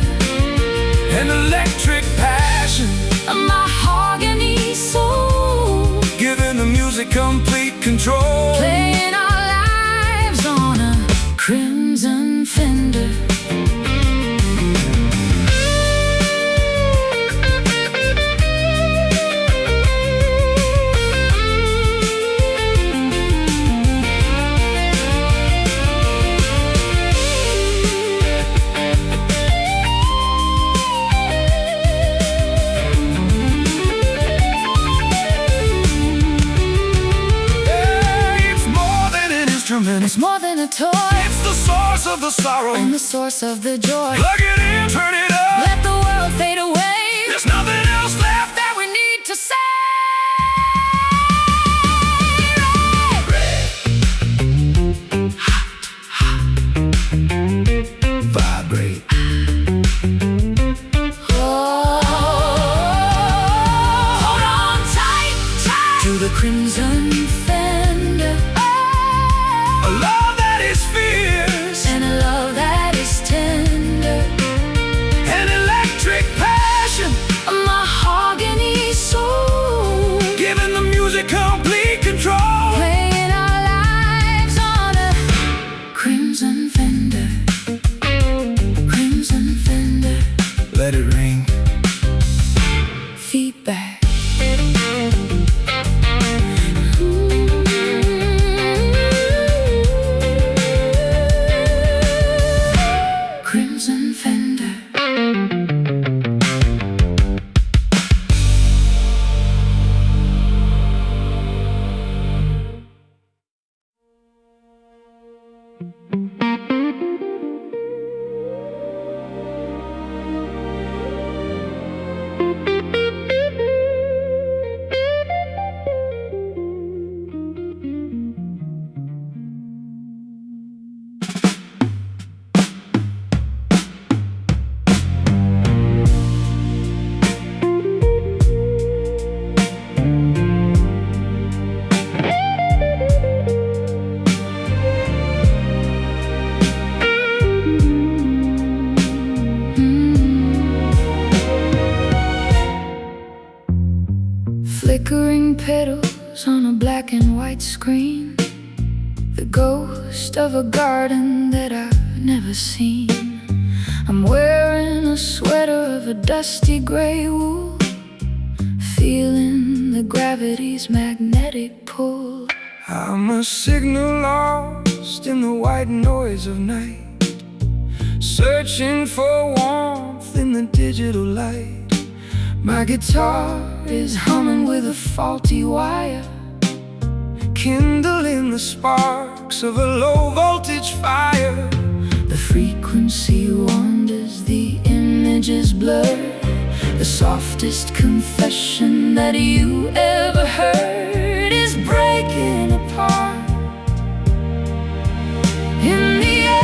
an electric passion, A mahogany soul, giving the music complete control. playing our lives on a crimson fender. It's more than a toy, It's the source of the sorrow. and the source of the joy. Plug it in, turn it up. Let the world fade away. There's nothing else left That we need to say. vibrate. Oh, hold on tight, tight to the crimson fender. A love that is fierce, And a love that is tender. an electric passion, A mahogany soul, giving the music complete control. playing our lives on a crimson fender. Crimson fender. Let it ring. Feedback. Crimson fender. Flickering petals on a black and white screen, the ghost of a garden that I've never seen. I'm wearing a sweater of a dusty gray wool, feeling the gravity's magnetic pull. I'm a signal lost in the white noise of night, searching for warmth in the digital light. My guitar is humming with a faulty wire, kindling the sparks of a low voltage fire. The frequency wanders, the images blur. The softest confession that you ever heard is breaking apart in the air,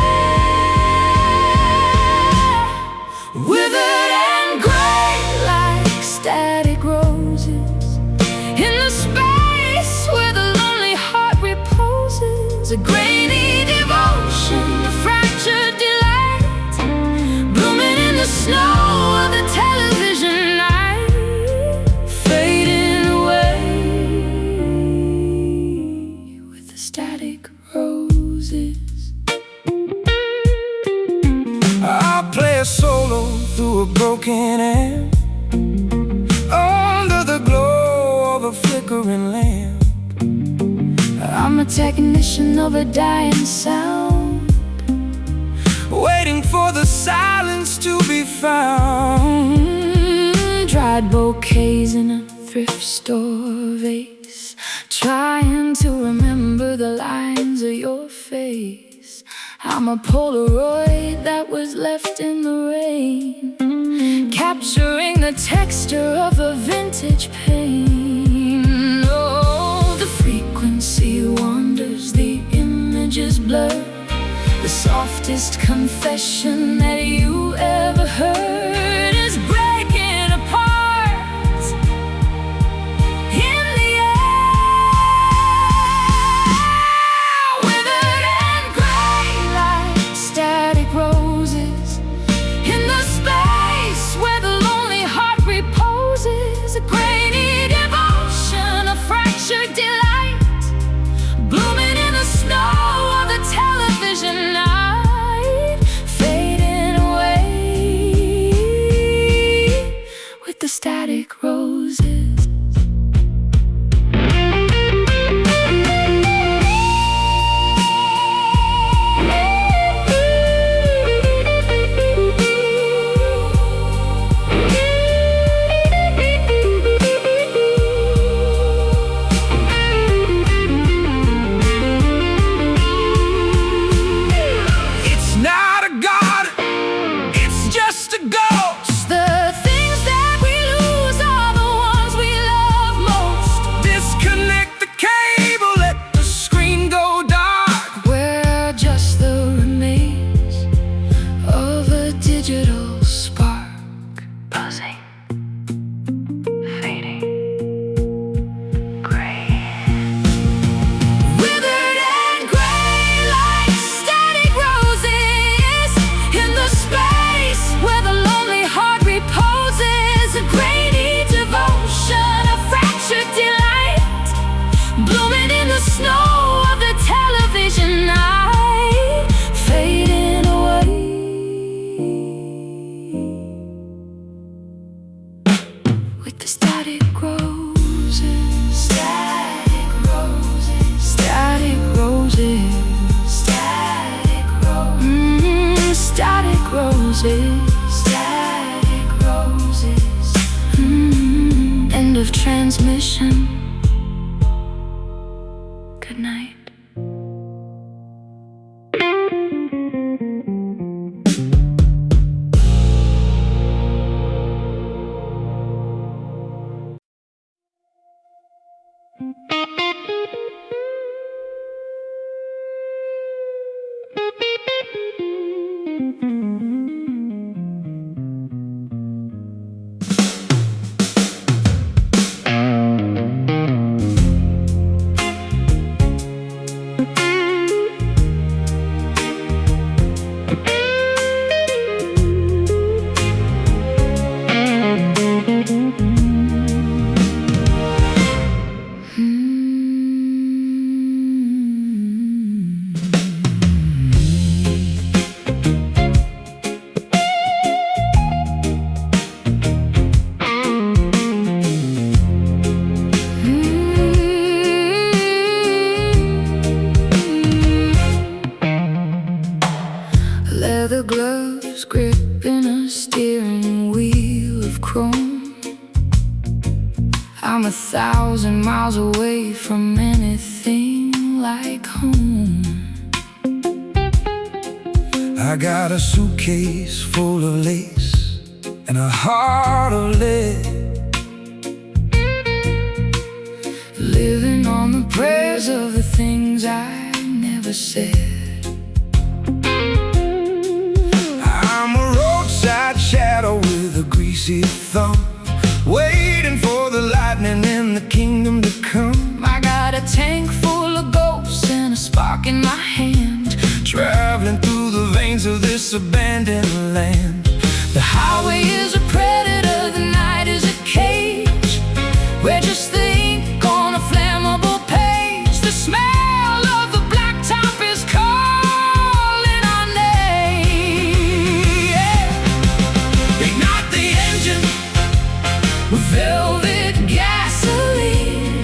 withered and gray like static roses, in the space where the lonely heart reposes. A grainy devotion, a fractured delight, blooming in the snow of the television night, fading away with the static roses. I'll play a solo through a broken amp, under the glow of a flickering lamp. a technician of a dying sound, waiting for the silence to be found. Dried bouquets in a thrift store vase, trying to remember the lines of your face. I'm a Polaroid that was left in the rain, capturing the texture of a vintage pain. Oh, the frequency wanders, the image is blurred, the softest confession that you ever heard is breaking apart in the air. Withered and gray like static roses in the space where the lonely heart reposes. A grainy devotion, a fractured delight, blooming in the snow of the television night, fading away with the static roses. Static roses. End of transmission. Good night. Leather gloves gripping a steering wheel of chrome. I'm 1,000 miles away from anything like home. I got a suitcase full of lace and a heart of lead, living on the prayers of the things I never said. I'm a roadside shadow with a greasy thumb, waiting for the lightning in the kingdom to come. I got a tank full of ghosts and a spark in my hand, traveling through the veins of this abandoned land. The highway is a predator, the night is a cage. We're just the ink on a flammable page. The smell of the blacktop is calling our name. Yeah. Ignite the engine with velvet gasoline.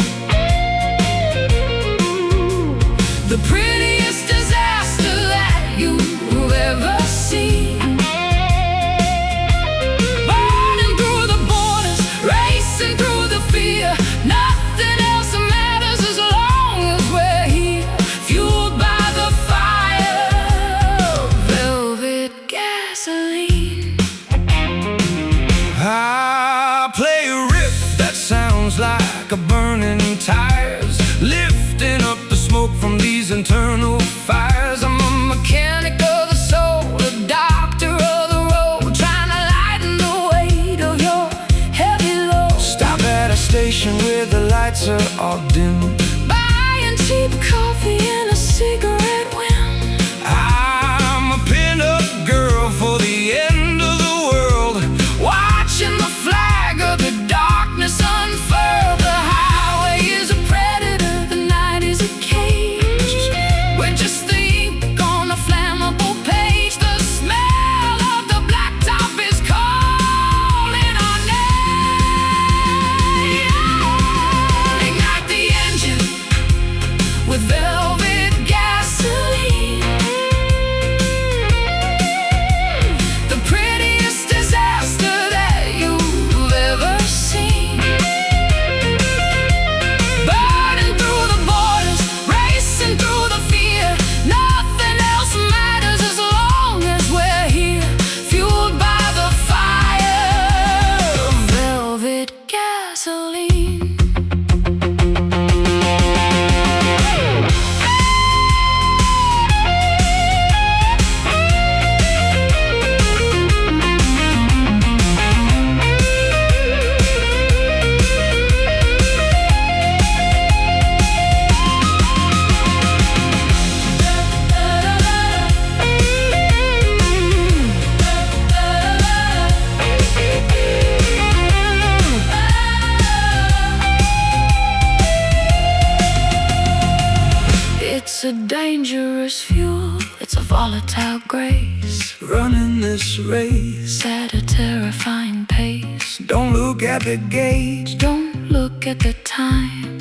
volatile grace, running this race at a terrifying pace. Don't look at the gauge, don't look at the time.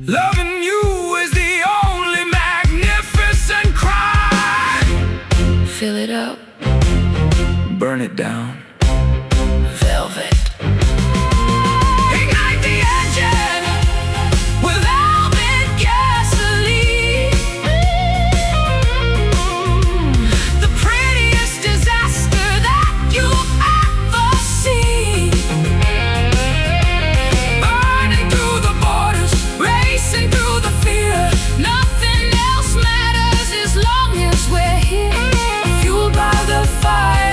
Loving you is the only magnificent crime. Fill it up, burn it down. Velvet. Ignite the engine with velvet gasoline. The prettiest disaster that you've ever seen. Burning through the borders, racing through the fear. Nothing else matters as long as we're here, fueled by the fire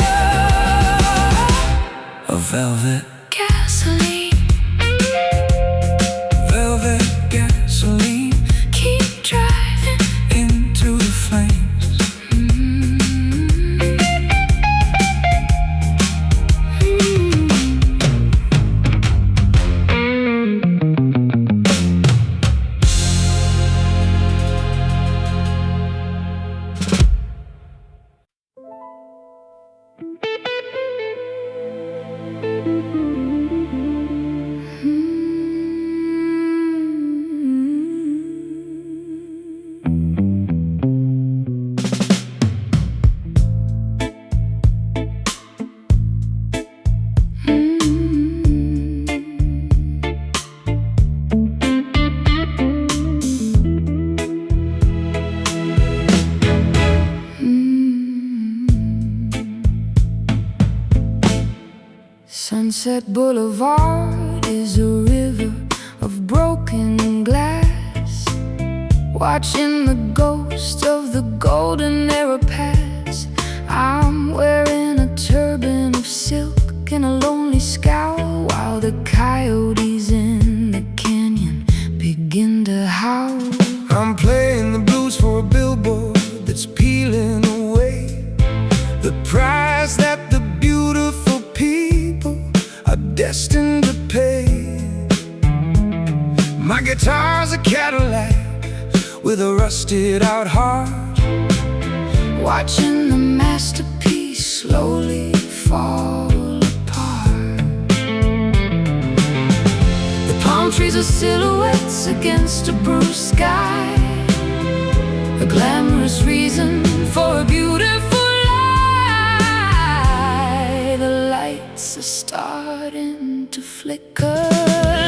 of velvet gasoline. velvet gasoline. Keep driving into the flames. Sunset Boulevard is a river of broken glass, watching the ghost of the golden era pass. I'm wearing a turban of silk and a lonely scowl, while the coyotes in the canyon begin to howl. I'm playing the blues for a billboard that's peeling away the price that the beautiful people are destined to pay. My guitar's a Cadillac with a rusted out heart, watching the masterpiece slowly fall apart. The palm trees are silhouettes against a bruised sky, a glamorous reason for a beautiful lie. The lights are starting to flicker,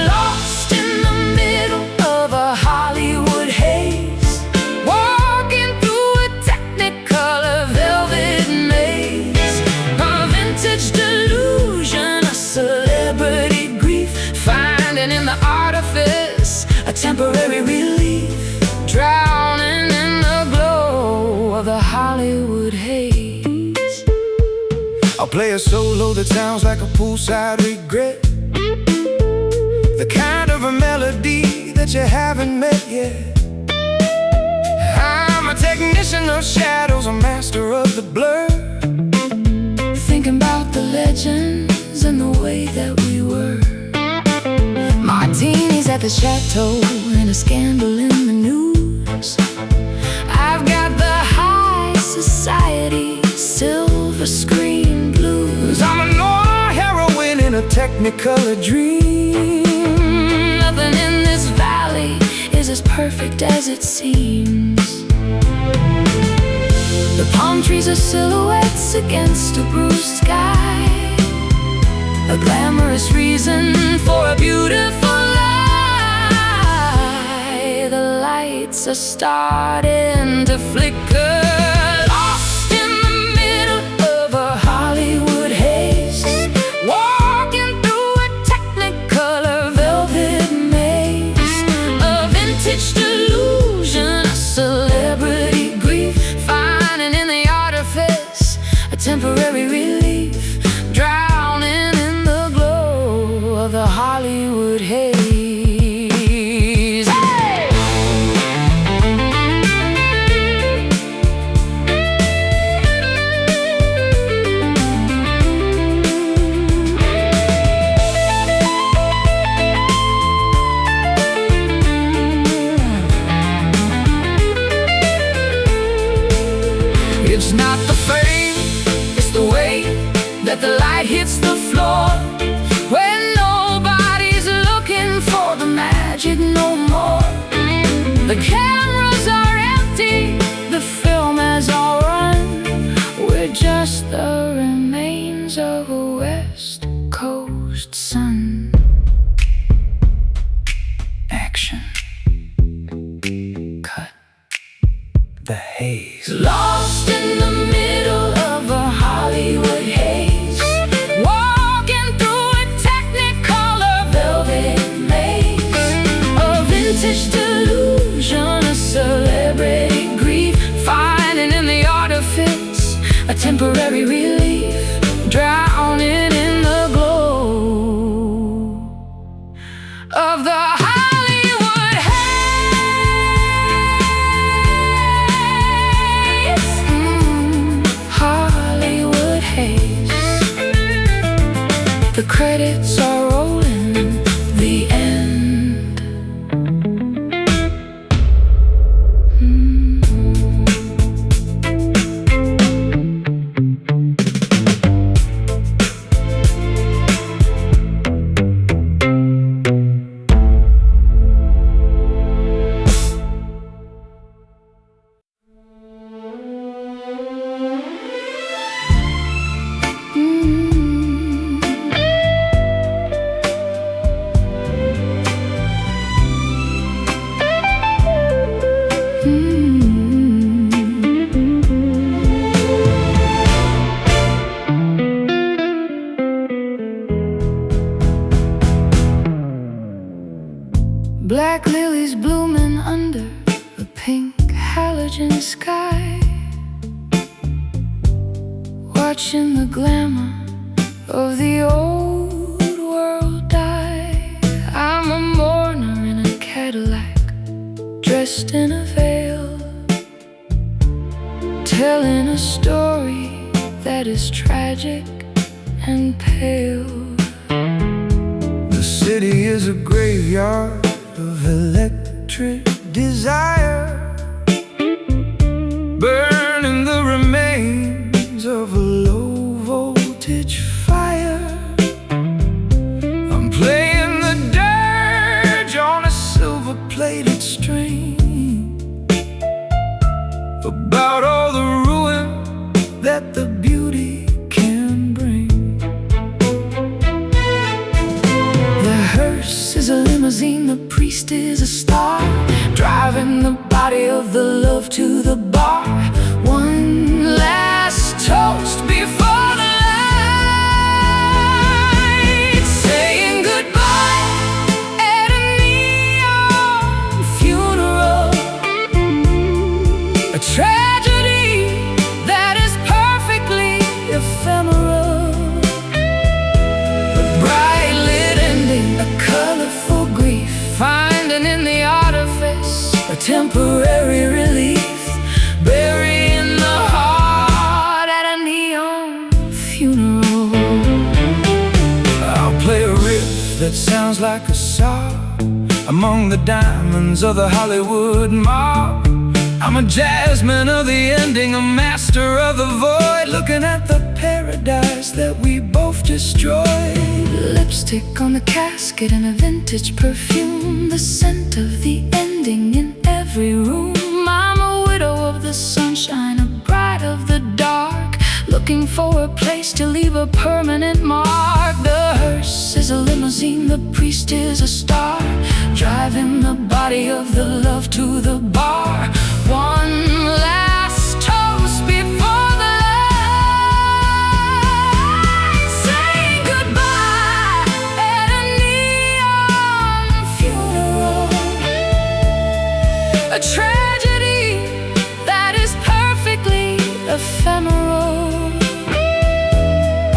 lost in the middle of a Hollywood haze, walking through a technicolor velvet maze. A vintage delusion, a celebrity grief, finding in the artifice a temporary relief, drowning in the glow of the Hollywood haze. I'll play a solo that sounds like a poolside regret, the kind of a melody that you haven't met yet. I'm a technician of shadows, a master of the blur, thinking about the legends and the way that we were. Martinis at the chateau and a scandal in the news. I've got the high society silver screen blues. I'm a Noir heroine in a technicolor dream. Nothing in this valley is as perfect as it seems. The palm trees are silhouettes against a bruised sky, a glamorous reason for a beautiful lie. The lights are starting to flicker, lost in the middle of a Hollywood haze, walking through a technicolor velvet maze. A vintage delusion, a celebrity grief, finding in the artifice a temporary relief, drowning in the glow of the Hollywood haze. Hey! beams of a West Coast sun. Action. Cut. The haze. Lost in the middle of a Hollywood haze, walking through a technicolor velvet maze. A vintage delusion, a celebrity grief, finding in the artifice a temporary relief, drowning in the glow of the Hollywood haze. Hollywood haze. The credits are rolling, the end. Black lilies blooming under a pink halogen sky, watching the glamour of the old world die. I'm a mourner in a Cadillac, dressed in a veil, telling a story that is tragic and pale. The city is a graveyard of electric desire, burning the remains of a low voltage fire. I'm playing the dirge on a silver-plated string, about all the ruin that the beauty can bring. The hearse is a limousine, the priest is a star, driving the body of the love to the bar. One last toast before the light, saying goodbye at a neon funeral. A tragedy that is perfectly ephemeral. A bright lit ending, a colorful grief, finding in the artifice a temporary relief, burying the heart at a neon funeral. I'll play a riff that sounds like a sob among the diamonds of the Hollywood mob. I'm a jazzman of the ending, a master of the void, looking at the paradise that we both destroyed. Lipstick on the casket and a vintage perfume, the scent of the ending in every room. I'm a widow of the sunshine, a bride of the dark, looking for a place to leave a permanent mark. The hearse is a limousine, the priest is a star, driving the body of the love to the bar. One last toast before the light, saying goodbye at a neon funeral. A tragedy that is perfectly ephemeral.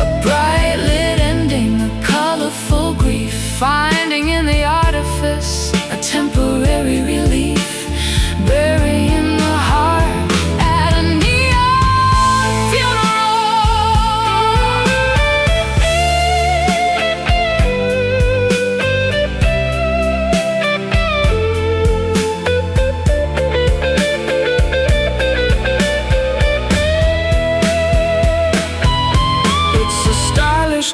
A bright lit ending, a colorful grief, finding in the artifice a temporary relief, burying the heart at a neon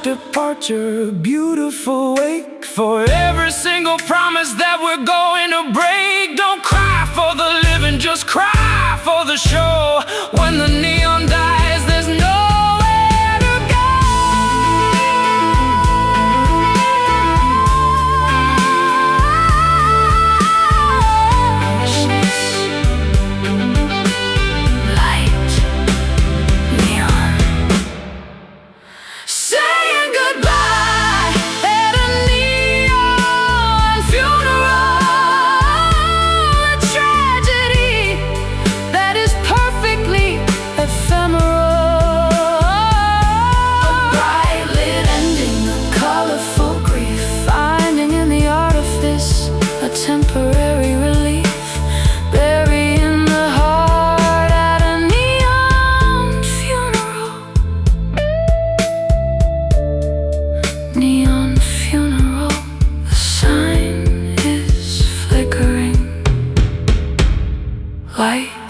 departure, a beautiful wake for every single promise that we're going to break. Don't cry for the living, just cry for the show. When the neon dies, there's nowhere to go. white.